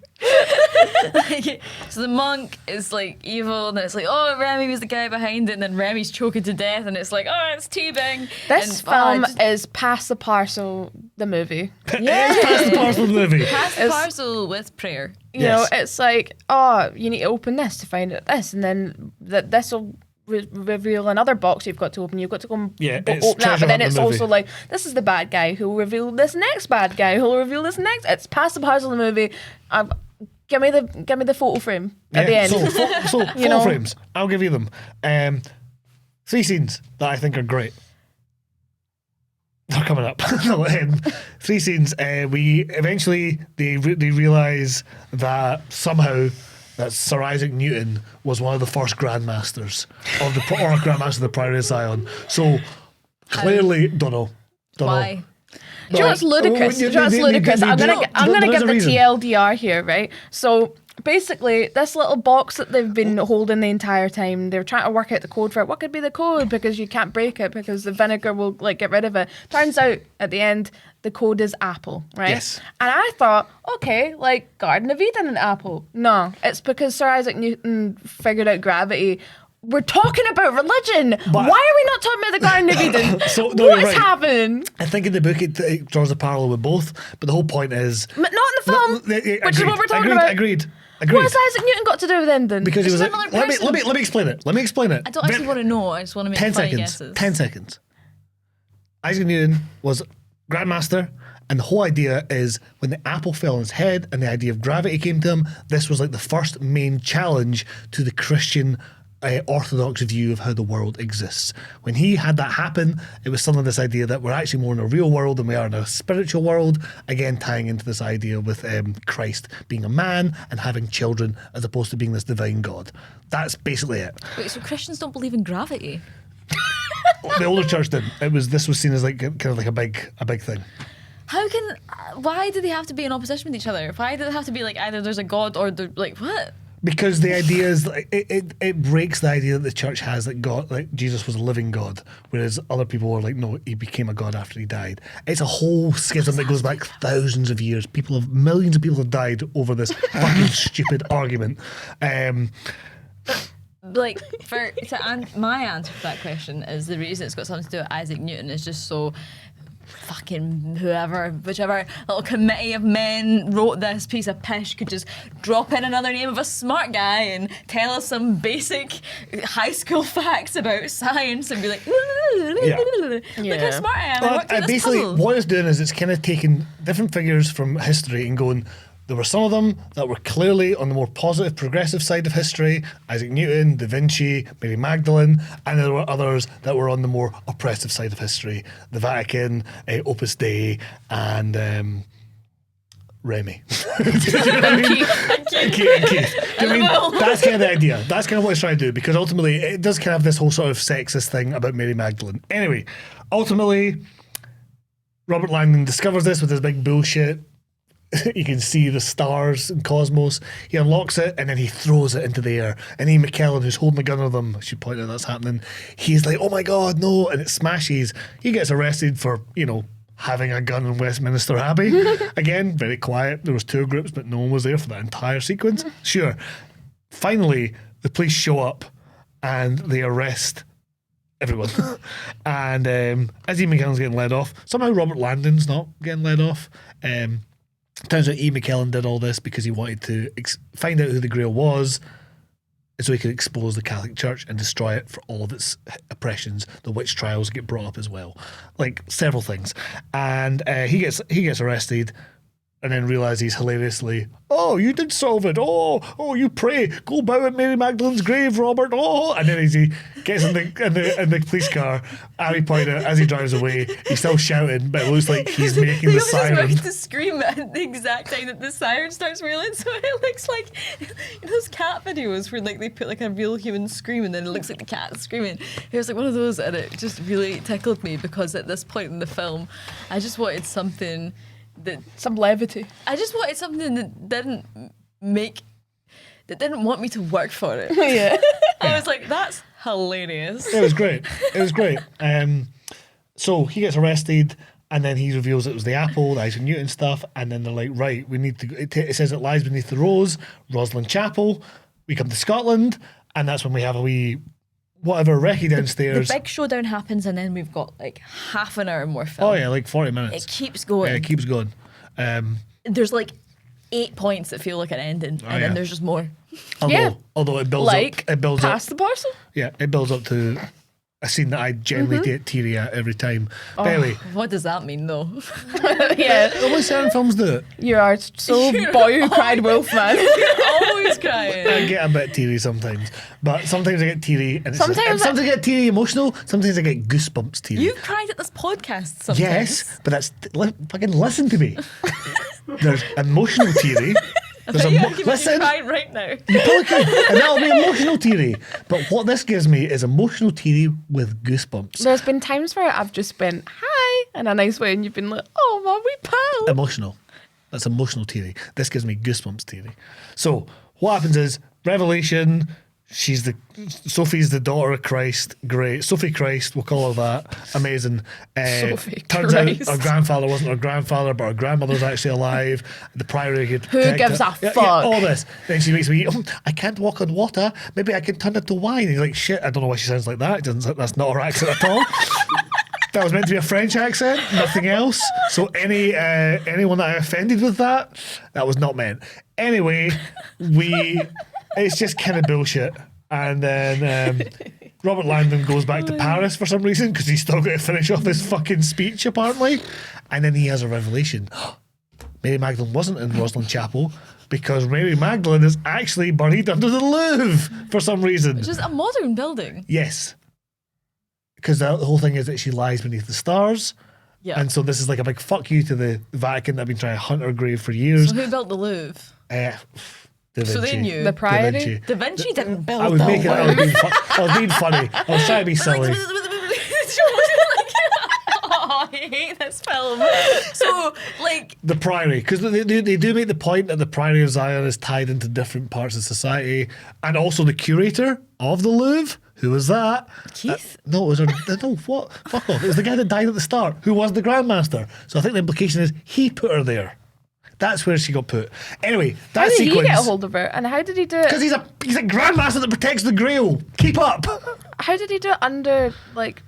Like, so the monk is like evil, and then it's like, oh, Remy was the guy behind it, and then Remy's choking to death, and it's like, oh, it's teabing. This And, film just is Pass the Parcel, the movie. It's past the parcel of the movie. pass the it's- parcel with prayer. You know, Yes. it's like, oh, you need to open this to find out this, and then this will reveal another box you've got to open. You've got to go and Yeah, go it's open that, treasure but then hunt it's the movie. also like, this is the bad guy who will reveal this next bad guy who will reveal this next. It's Pass the Parcel, the movie. Give me the photo frame at the end. So You photo know. frames. I'll give you them. 3 scenes that I think are great. They're coming up. No, 3 scenes. We eventually they realize that somehow that Sir Isaac Newton was one of the first grandmasters of the or a grandmaster of the Priory of Zion. So clearly, don't know. Why? Do you know what's ludicrous? Do you know what's ludicrous? I'm gonna give the TLDR here, right? So basically, this little box that they've been holding the entire time, they're trying to work out the code for it. What could be the code? Because you can't break it because the vinegar will like get rid of it. Turns out at the end, the code is apple, right? Yes. And I thought, okay, like Garden of Eden and apple. No, it's because Sir Isaac Newton figured out gravity. We're talking about religion. Why are we not talking about the Garden of Eden? So, no, you're What's right. happening? I think in the book it draws a parallel with both, but the whole point is But not in the film, which is what we're talking about. Agreed. What has Isaac Newton got to do with anything? Because he was. Just another Let me person. explain it. Let me explain it. I don't actually want to know. I just want to make 10 funny seconds. guesses. 10 seconds. Isaac Newton was Grandmaster, and the whole idea is when the apple fell on his head and the idea of gravity came to him, this was like the first main challenge to the Christian orthodox view of how the world exists. When he had that happen, it was some of this idea that we're actually more in a real world than we are in a spiritual world, again tying into this idea with Christ being a man and having children as opposed to being this divine God. That's basically it. Wait, so Christians don't believe in gravity? The older church did. This was seen as like kind of like a big thing. How can? Why do they have to be in opposition with each other? Why do they have to be like either there's a god or they're like what? Because the idea is like, it breaks the idea that the church has that God, like Jesus was a living God, whereas other people were like, no, he became a God after he died. It's a whole schism that goes back thousands of years. Millions of people have died over this fucking stupid argument. Like my answer to that question is the reason it's got something to do with Isaac Newton is just so fucking whichever little committee of men wrote this piece of pish could just drop in another name of a smart guy and tell us some basic high school facts about science and be like, look how smart I am. I worked out this basically, puzzle. what it's doing is it's kind of taking different figures from history and going, there were some of them that were clearly on the more positive, progressive side of history, Isaac Newton, Davinci, Mary Magdalene, and there were others that were on the more oppressive side of history, the Vatican, Opus Dei, and Remy. And Keith. I mean, that's kind of the idea. That's kind of what it's trying to do, because ultimately it does kind of have this whole sort of sexist thing about Mary Magdalene. Anyway, ultimately, Robert Langdon discovers this with his big bullshit. You can see the stars and cosmos. He unlocks it and then he throws it into the air. And Ian McKellen, who's holding the gun on them, I should point out that's happening. He's like, oh my God, no. And it smashes. He gets arrested for, having a gun in Westminster Abbey. Again, very quiet. There was tour groups, but no one was there for that entire sequence. Sure. Finally, the police show up and they arrest everyone. And as Ian McKellen's getting led off, somehow Robert Langdon's not getting led off. Turns out Ian McKellen did all this because he wanted to find out who the Grail was, and so he could expose the Catholic Church and destroy it for all of its oppressions. The witch trials get brought up as well, like several things. And he gets arrested, and then realizes hilariously, oh, you did solve it. Oh, you pray. Go bow at Mary Magdalene's grave, Robert. Oh, and then as he gets in the police car, Harry pointed out as he drives away, he's still shouting, but it looks like he's making He the was just siren. ready to scream at the exact time that the siren starts wailing, so it looks like those cat videos where like they put like a real human scream and then it looks like the cat screaming. It was like one of those, and it just really tickled me because at this point in the film, I just wanted something Some levity. I just wanted something that didn't want me to work for it. Yeah. I was like, that's hilarious. It was great. So he gets arrested, and then he reveals it was the apple, the Isaac Newton stuff, and then they're like, right, we need to. It says it lies beneath the rose, Rosslyn Chapel. We come to Scotland, and that's when we have a wee whatever recce The downstairs. big showdown happens, and then we've got like half an hour more film. Oh yeah, like 40 minutes. It keeps going. Yeah, it keeps going. There's like 8 points that feel like an ending, and yeah. then there's just more. Although it builds Like, up. It builds up. pass the parcel. Yeah, it builds up to a scene that I generally get teary at every time. But anyway, What does that mean, though? Yeah. only certain films do it. You are so boy who cried wolf, man. Always crying. I get a bit teary sometimes, but sometimes I get teary, and Sometimes sometimes I get teary emotional. Sometimes I get goosebumps teary. You've cried at this podcast sometimes. Yes, but that's fucking listen to me. There's emotional teary. There's listen. Crying right now. You probably could, and that'll be emotional teary. But what this gives me is emotional teary with goosebumps. There's been times where I've just been hi in a nice way, and you've been like, oh, my wee pal. Emotional. That's emotional teary. This gives me goosebumps teary. So what happens is revelation. Sophie's the daughter of Christ. Great. Sophie Christ, we'll call her that. Amazing. Sophie turns Christ. out her grandfather wasn't her grandfather, but her grandmother's actually alive. The priory could Who protect gives her. a Yeah, fuck? all this. Then she makes me, I can't walk on water. Maybe I can turn it to wine. And he's like, shit, I don't know why she sounds like that. That's not her accent at all. That was meant to be a French accent, nothing else. So anyone that I offended with that was not meant. Anyway, it's just kind of bullshit. And then Robert Langdon goes back to Paris for some reason because he's still got to finish off his fucking speech, apparently. And then he has a revelation. Mary Magdalene wasn't in Rosslyn Chapel because Mary Magdalene is actually buried under the Louvre for some reason. Which is a modern building. Yes. Because the whole thing is that she lies beneath the stars. Yeah. And so this is like a big fuck you to the Vatican that have been trying to hunt her grave for years. So who built the Louvre? Davinci. So they knew. The Priory? Davinci. Davinci didn't build I was the making it. Louvre. I was being funny. I was trying to be silly. Oh, I hate this film. So, like, The Priory, because they do make the point that the Priory of Zion is tied into different parts of society, and also the curator of the Louvre. Who was that? Keith? No, it was her. No, what? Fuck off! It was the guy that died at the start, who was the Grandmaster. So I think the implication is he put her there. That's where she got put. Anyway, that How did sequence. he get a hold of her? And how did he do Because it? he's a Grandmaster that protects the Grail. Keep up. How did he do it under, like,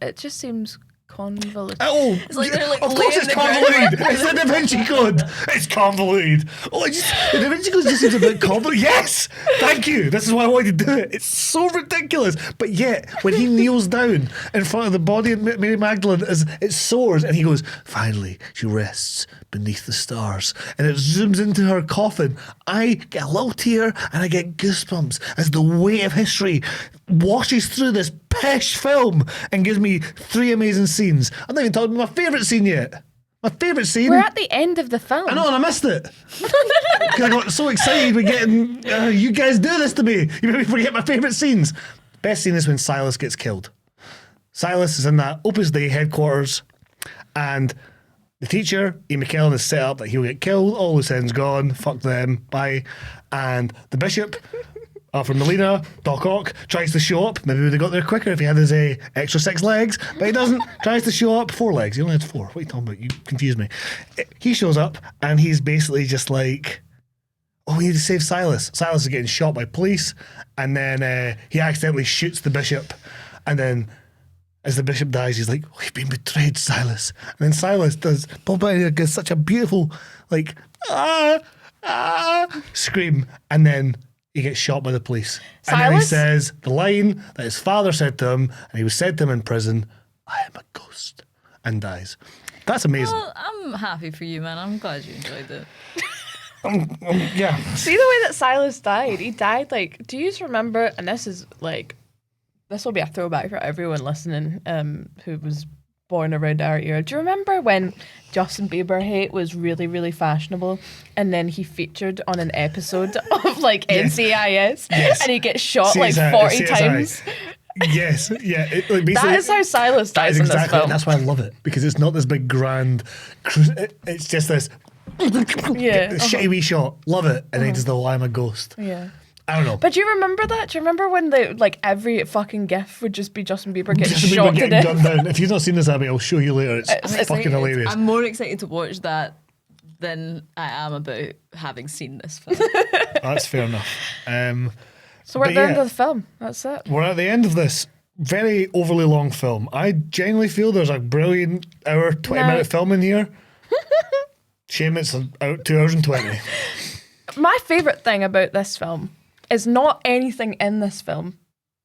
it just seems convoluted. Oh, It's like they're, like, of course it's laying the convoluted. It's the Da Vinci Code. It's convoluted. The Da Vinci Code just seems a bit convoluted. Yes, thank you. This is why I wanted to do it. It's so ridiculous. But yet, when he kneels down in front of the body of Mary Magdalene, as it soars, and he goes, finally, she rests beneath the stars, and it zooms into her coffin. I get a little tear, and I get goosebumps as the weight of history washes through this pish film and gives me 3 amazing scenes. I'm not even talking about my favourite scene yet. My favourite scene. We're at the end of the film. I know, and I missed it. Because I got so excited with getting, you guys do this to me. You made me forget my favourite scenes. Best scene is when Silas gets killed. Silas is in that Opus Dei headquarters, and the teacher, Ian McKellen, is set up that he'll get killed. All his sins gone. Fuck them. Bye. And the bishop, from Melina, Doc Ock, tries to show up. Maybe we would have got there quicker if he had his extra 6 legs, but he doesn't. Tries to show up. 4 legs. He only had 4. What are you talking about? You confused me. He shows up, and he's basically just like, oh, we need to save Silas. Silas is getting shot by police, and then he accidentally shoots the bishop, and then as the bishop dies, he's like, oh, you've been betrayed, Silas. And then Silas does, Bob Benninger gives such a beautiful, like, scream, and then he gets shot by the police. And then he Silas? says the line that his father said to him, and he was said to him in prison, I am a ghost, and dies. That's amazing. Well, I'm happy for you, man. I'm glad you enjoyed it. Yeah. See the way that Silas died? He died like, do you remember, and this is like, this will be a throwback for everyone listening who was born around our era. Do you remember when Justin Bieber hate was really, really fashionable, and then he featured on an episode of like NCIS, Yes. and he gets shot like CSI 40 CSI. times? Yes, yeah. Like That is how Silas that dies is in this exactly. film. That's why I love it, because it's not this big grand. It's just this. Yeah, Shitty wee shot. Love it, and then he does the whole I'm a ghost. Yeah. I don't know. But do you remember that? Do you remember when every fucking GIF would just be Justin Bieber getting Justin Bieber shot to getting death? gunned down. If you've not seen this, Abby, I'll show you later. It's fucking Excited. hilarious. I'm more excited to watch that than I am about having seen this film. That's fair enough. So we're at But the end yeah. of the film. That's it. We're at the end of this very overly long film. I genuinely feel there's a brilliant hour, 20-minute film in here. Shame it's out 2 hours and 20. My favourite thing about this film is not anything in this film,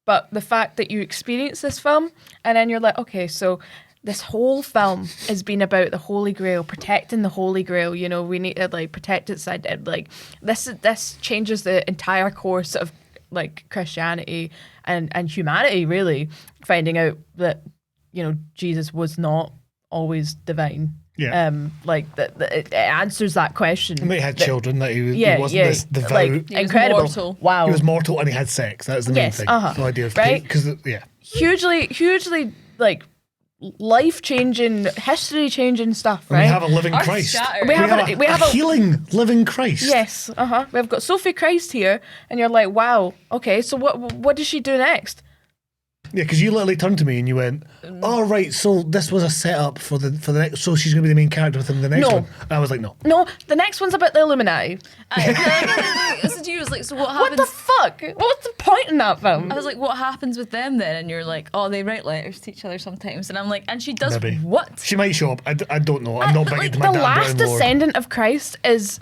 but the fact that you experience this film and then you're like, okay, so this whole film has been about the Holy Grail, protecting the Holy Grail. You know, we need to protect its side. Like this changes the entire course of Christianity and humanity. Really, finding out that Jesus was not always divine. Yeah. It answers that question. And he had children, that he wasn't this devout. Like, He was incredible. mortal. Wow. He was mortal and he had sex. That's the main Yes, thing. uh-huh. The idea of Right? because hugely life-changing, history-changing stuff, we right? have a living Earth Christ. shattered. We have a a healing living Christ. Yes, we've got Sophie Christ here, and you're like, wow, okay, so what does she do next? Yeah, because you literally turned to me and you went, "Oh right, so this was a setup for the next. So she's going to be the main character within the next No. one." And I was like, "No." No, the next one's about the Illuminati. I listened to you, I was like, so what What happens? the fuck? What's the point in that film? I was like, what happens with them then? And you're like, oh, they write letters to each other sometimes. And I'm like, and she does Maybe. what? She might show up. I don't know. I'm not big into my the Dan last Brown lore. descendant of Christ is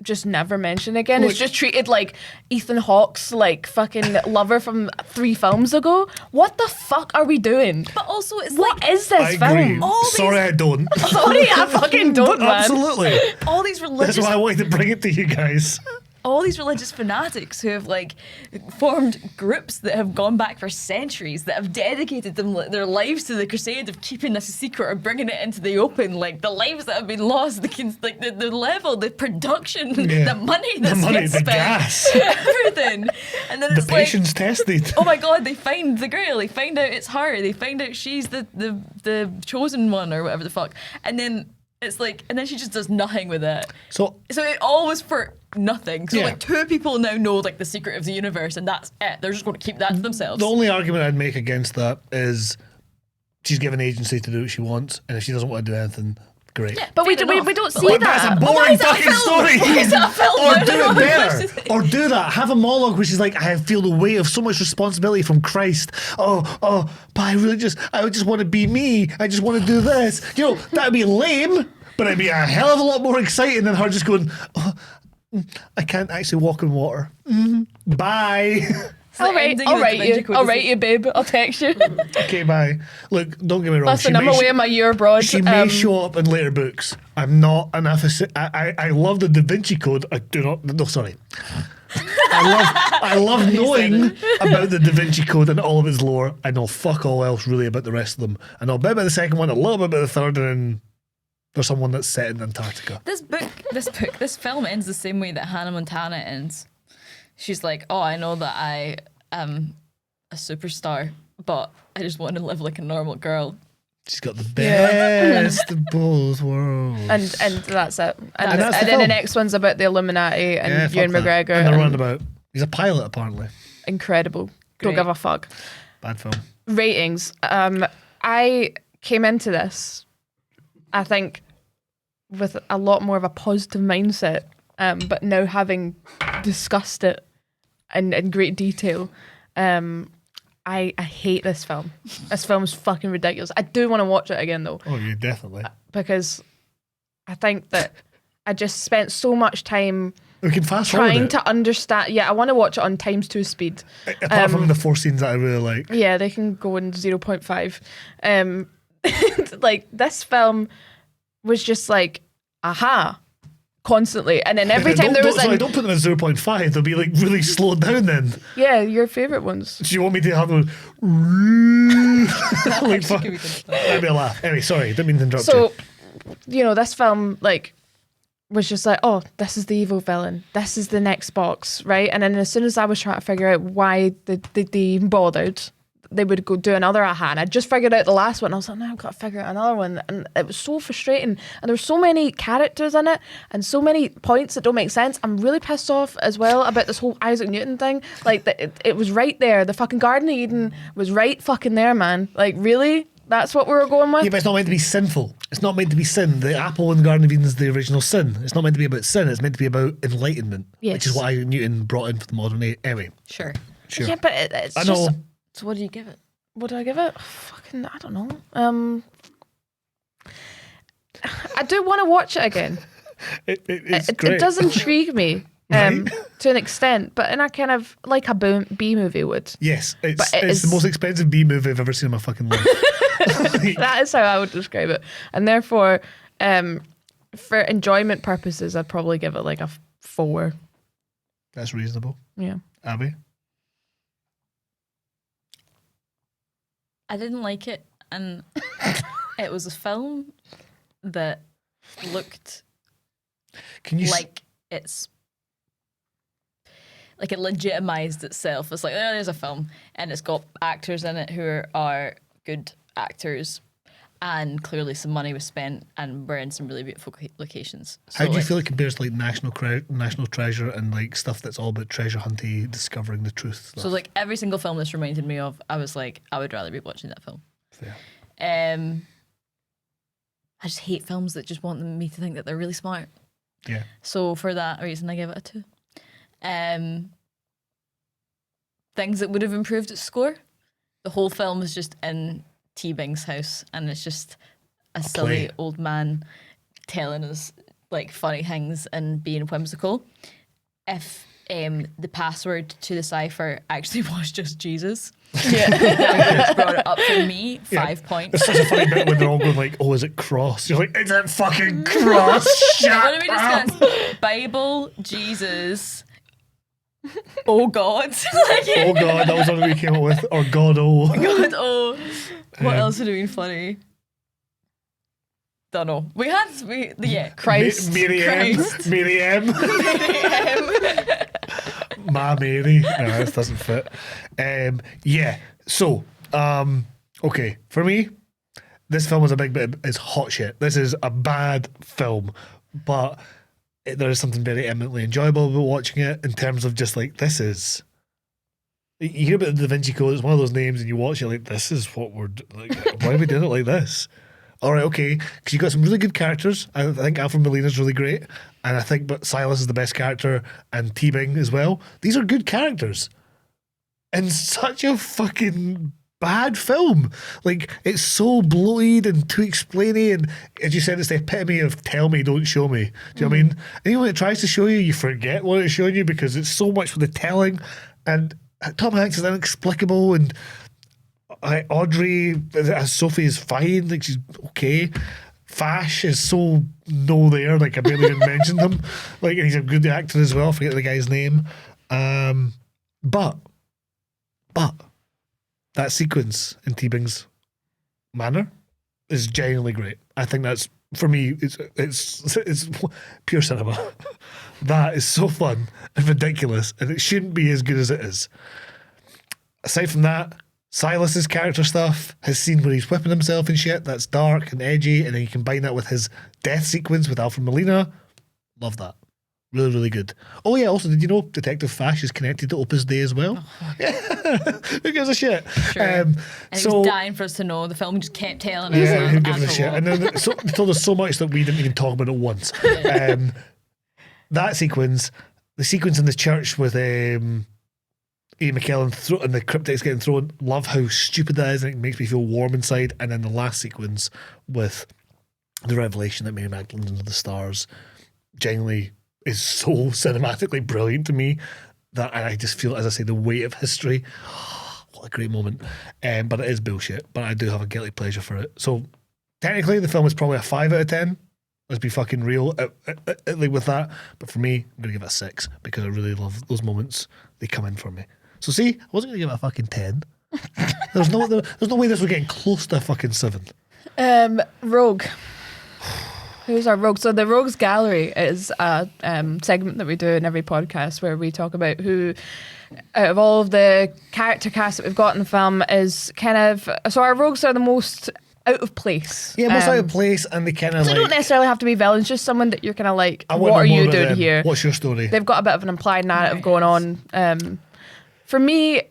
just never mentioned again. It's Look- just treated like Ethan Hawke's fucking lover from 3 films ago. What the fuck are we doing? But also, it's What like is this I agree. film? All these- Sorry, I don't. Sorry, I fucking don't, man. Absolutely. all these That's religious why I wanted to bring it to you guys. all these religious fanatics who have formed groups that have gone back for centuries, that have dedicated their lives to the crusade of keeping this a secret or bringing it into the open, the lives that have been lost, the level, the production, Yeah. the money that's money, been the spent, gas. everything, and then The it's patience tested. oh my god, they find the Grail, they find out it's her, they find out she's the chosen one or whatever the fuck, and then it's and then she just does nothing with it. So So it all was for nothing. So Yeah. 2 people now know the secret of the universe, and that's it. They're just going to keep that to themselves. the only argument I'd make against that is she's given agency to do what she wants, and if she doesn't want to do anything, great. But we Fair don't enough. see But that's that. a boring is that a fucking film? story. Why is that a film? Or I do don't know it what better. you're supposed to Or do that. Have a monologue where she's like, I feel the weight of so much responsibility from Christ. But I would just want to be me. I just want to do this. That'd be lame, but it'd be a hell of a lot more exciting than her just going, I can't actually walk in water. Bye. It's the ending of I'll the write Da Vinci you. Code I'll is write you, babe. I'll text you. Okay, bye. Look, don't get me wrong. Listen, I'm away on my year abroad. She may show up in later books. I'm not an I love the Da Vinci Code. I do not. No, sorry. I love knowing about the Da Vinci Code and all of its lore. I know fuck all else really about the rest of them. I know a bit about the second one, a little bit about the third, and then there's someone that's set in Antarctica. This film ends the same way that Hannah Montana ends. She's like, oh, I know that I am a superstar, but I just want to live like a normal girl. She's got the best of both worlds. and that's it. And, that's the then the film. next one's about the Illuminati and fuck Ewan that. McGregor. And the and roundabout. He's a pilot, apparently. incredible. Great. Don't give a fuck. Bad film. Ratings. I came into this, I think, with a lot more of a positive mindset, but now having discussed it in great detail, I hate this film. This film's fucking ridiculous. I do want to watch it again though, Oh, yeah, definitely. because I think that I just spent so much time We can fast forward trying it. to understand. Yeah, I want to watch it on ×2 speed. Apart from the 4 scenes that I really like. Yeah, they can go in 0.5. This film was just aha, constantly. And then every time there was don't put them at 0.5. They'll be really slowed down then. yeah, your favourite ones. Do you want me to have them? That'd be a laugh. Anyway, sorry, didn't mean to interrupt So, you. This film, was just oh, this is the evil villain. This is the next box, right? And then as soon as I was trying to figure out why they even bothered, they would go do another aha, and I just figured out the last one. I was like, no, I've got to figure out another one, and it was so frustrating. And there were so many characters in it, and so many points that don't make sense. I'm really pissed off as well about this whole Isaac Newton thing. Like, it was right there. The fucking Garden of Eden was right fucking there, man. Like, really? That's what we were going with? Yeah, but it's not meant to be sinful. It's not meant to be sin. The apple in the Garden of Eden is the original sin. It's not meant to be about sin. It's meant to be about enlightenment, which is what Isaac Newton brought in for the modern age. Anyway. Sure. Yeah, but it's I just... know. So what do you give it? What do I give it? Oh, fucking, I don't know. I do want to watch it again. It's great. It does intrigue me. Right? To an extent, but in a kind of like a B movie would. Yes, it's the most expensive B movie I've ever seen in my fucking life. That is how I would describe it, and therefore, for enjoyment purposes, I'd probably give it like a 4. That's reasonable. Yeah, Abby? I didn't like it, and it was a film that looked like it's like it legitimized itself. It's like, oh, there's a film and it's got actors in it who are good actors, and clearly some money was spent and we're in some really beautiful locations. So how do you feel it compares to like National Treasure and like stuff that's all about treasure hunting, discovering the truth stuff? So like every single film this reminded me of, I was like, I would rather be watching that film. Fair. I just hate films that just want me to think that they're really smart. Yeah. So for that reason, I give it a 2. Things that would have improved its score. The whole film is just in T. Bing's house, and it's just a silly old man telling us like funny things and being whimsical. If the password to the cipher actually was just Jesus, that would have brought it up for me 5 points. It's such a funny bit when they're all going like, "Oh, is it cross?" You're like, "Is it fucking cross?" What do we discuss? Bible, Jesus. Oh God! Oh God, that was what we came up with. Or God, oh. God, oh. What else would have been funny? Don't know. Christ. Christ. Miriam. Ma Mary. No, this doesn't fit. Yeah. So, okay. For me, this film is a big bit. It's hot shit. This is a bad film, but there is something very eminently enjoyable about watching it in terms of just like, this is... You hear about the Davinci Code, it's one of those names, and you watch it like, this is what we're... like. Why are we doing it like this? All right, okay, because you've got some really good characters. I think Alfred Molina's really great, and I think but Silas is the best character, and T-Bing as well. These are good characters. And such a fucking bad film. Like, it's so bloated and too explainy, and as you said, it's the epitome of tell me, don't show me. Do you know what I mean? And even when it tries to show you, you forget what it's showing you because it's so much for the telling, and Tom Hanks is inexplicable, and Audrey as Sophie is fine, like she's okay. Fash is so no there, like I barely even mentioned him. Like, and he's a good actor as well, I forget the guy's name. But that sequence in T-Bing's manor is genuinely great. I think that's, for me, it's pure cinema. That is so fun and ridiculous, and it shouldn't be as good as it is. Aside from that, Silas's character stuff, his scene where he's whipping himself and shit, that's dark and edgy, and then you combine that with his death sequence with Alfred Molina. Love that. Really, really good. Oh yeah, also, did you know Detective Fash is connected to Opus Dei as well? Oh. Who gives a shit? Sure. And he was dying for us to know. The film just kept telling us. Yeah, who gives a shit? And then they told us so much that we didn't even talk about it once. That sequence, the sequence in the church with Ian McKellen and the cryptics getting thrown, love how stupid that is, and it makes me feel warm inside. And then the last sequence with the revelation that Mary Magdalene's under the stars genuinely is so cinematically brilliant to me that I just feel, as I say, the weight of history. What a great moment. But it is bullshit, but I do have a guilty pleasure for it. So technically the film is probably a 5 out of 10. Let's be fucking real with that. But for me, I'm going to give it a 6 because I really love those moments. They come in for me. So see, I wasn't going to give it a fucking 10. There's no way this was getting close to a fucking 7. Rogue. Who's our rogue? So the Rogues Gallery is a segment that we do in every podcast where we talk about who, out of all of the character cast that we've got in the film, is kind of... So our rogues are the most out of place. Yeah, most out of place, and they kind of So like... they don't necessarily have to be villains, just someone that you're kind of like, I what want are to know more you about doing them. here? What's your story? They've got a bit of an implied narrative going on. For me,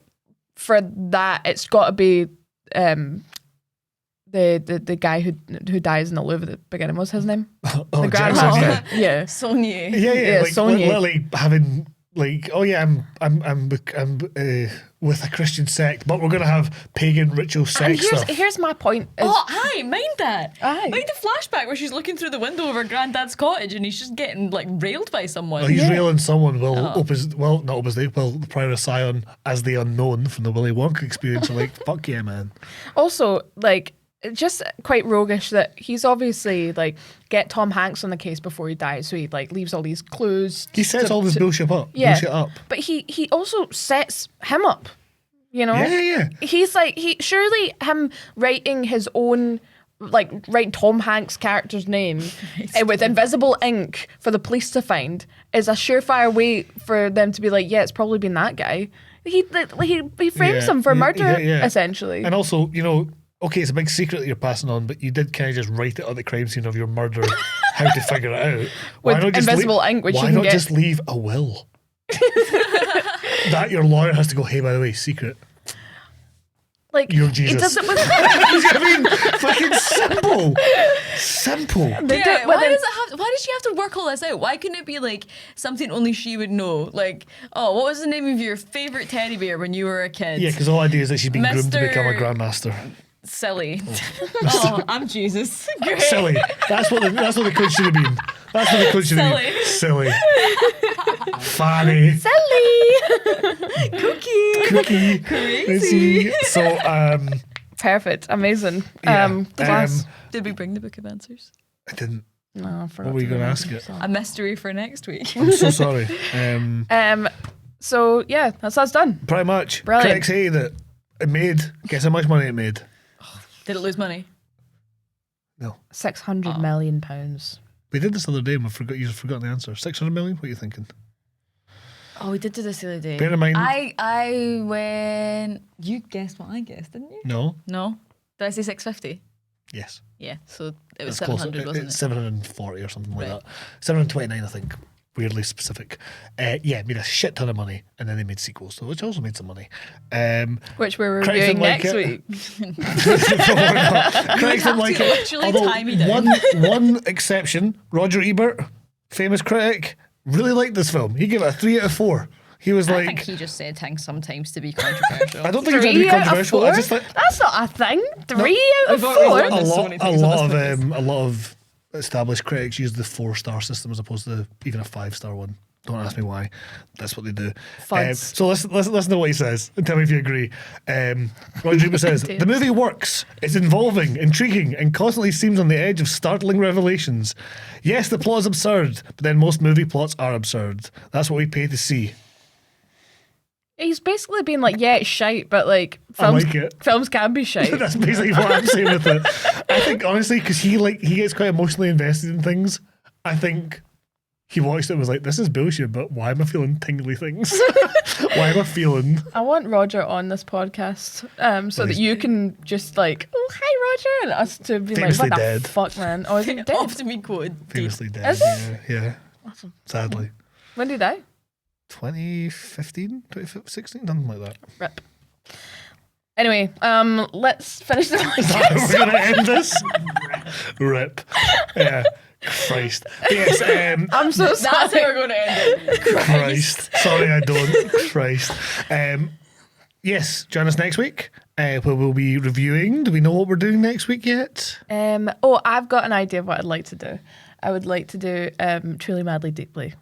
for that, it's got to be the guy who dies in the Louvre at the beginning. What's his name? Oh, The Jackson, grandmaster. yeah. Yeah. Sonia. Yeah, like Sonia. literally having like, oh yeah, I'm with a Christian sect, but we're gonna have pagan ritual And sex stuff. here's my point. Is, Oh, aye, mind that. Aye. Mind the flashback where she's looking through the window of her granddad's cottage and he's just getting like railed by someone. Well, he's Yeah. railing someone. Well, Oh. not Opus Dei. Well, the Prior of Sion as the unknown from the Willy Wonka experience. I'm like, fuck yeah, man. Also, like, just quite roguish that he's obviously like get Tom Hanks on the case before he dies, so he like leaves all these clues. He sets all this bullshit up. Yeah. Bullshit up. But he also sets him up. You know? Yeah. He's like surely him writing his own, like writing Tom Hanks' character's name with invisible ink for the police to find is a surefire way for them to be like, yeah, it's probably been that guy. He frames Yeah, him for murder yeah. essentially. And also, you know, okay, it's a big secret that you're passing on, but you did kind of just write it on the crime scene of your murder, how to figure it out. With invisible ink, which why you can not get. just leave a will? That your lawyer has to go, hey, by the way, secret. Like You're he Jesus. does it with I mean, fucking simple. They do Yeah, it why with does she have to work all this out? Why couldn't it be like something only she would know? Like, oh, what was the name of your favourite teddy bear when you were a kid? Yeah, because all I do is that she's been groomed to Mr. become a grandmaster. Silly. Oh, I'm Jesus. Great. Silly. That's what the code should have been. That's what the code should have been. Silly. Fanny. Silly. Cookie. Crazy. So, Perfect. Amazing. yeah. Class. Did we bring the book of answers? I didn't. No, I forgot What were you to going to write ask it, it? so. A mystery for next week. I'm so sorry. So yeah, that's us done. Pretty much. Brilliant. Critics say that it made. Guess how much money it made? Did it lose money? No. £600 million. We did this the other day and you've forgotten the answer. 600 million? What are you thinking? Oh, we did do this the other day. Bear in mind. I went. You guessed what I guessed, didn't you? No. No. Did I say 650? Yes. Yeah. So it was That's close. 700, wasn't It's it? 740 or something like Right. that. 729, I think. Weirdly specific. Yeah, made a shit ton of money, and then they made sequels, so which also made some money. Which we're Critics reviewing didn't like next it. week. Critics didn't like it. literally time me down. one exception, Roger Ebert, famous critic, really liked this film. He gave it a 3 out of 4. He was I think like, he just said things sometimes to be controversial. I don't think it's going to be 3 out of controversial. 4? I just like That's not a thing. 3 out of I've already 4. done There's so many things on this a lot of established critics use the 4-star system as opposed to even a 5-star one. Don't ask me why. That's what they do. Fuds. So listen to what he says and tell me if you agree. Roger Ebert says, the movie works. It's involving, intriguing, and constantly seems on the edge of startling revelations. Yes, the plot is absurd, but then most movie plots are absurd. That's what we pay to see. He's basically been like, yeah, it's shite, but like I films, like it. films can be shite. That's basically what I'm saying with it. I think honestly, because he gets quite emotionally invested in things. I think he watched it and was like, "This is bullshit," but why am I feeling tingly things? Why am I feeling? I want Roger on this podcast, so that you can just like, oh hi Roger, and us to be Famously like, what dead. the fuck, man? Oh, is he dead? Often be quoted. Famously dead. Is it? Yeah. Awesome. Sadly. When did he die? 2015, 2016, something like that. Rip. Anyway, let's finish the Is that how we're gonna end this? Rip. Yeah. Christ. Yes. I'm so That's how sorry. we're going to end it. Christ. Sorry, I don't. Christ. Yes, join us next week. Where we'll be reviewing. Do we know what we're doing next week yet? Oh, I've got an idea of what I'd like to do. I would like to do Truly Madly Deeply.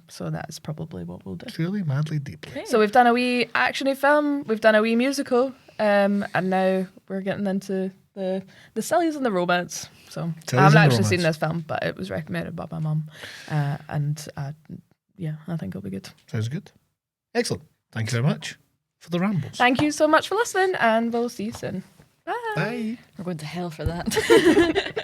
So that's probably what we'll do. Truly, madly, deeply. So we've done a wee actiony film, we've done a wee musical, and now we're getting into the sillies and the romance. So Sillies I haven't and actually romance. seen this film, but it was recommended by my mum, and yeah, I think it'll be good. Sounds good. Excellent. Thank you very much for the rambles. Thank you so much for listening, and we'll see you soon. Bye. Bye. We're going to hell for that.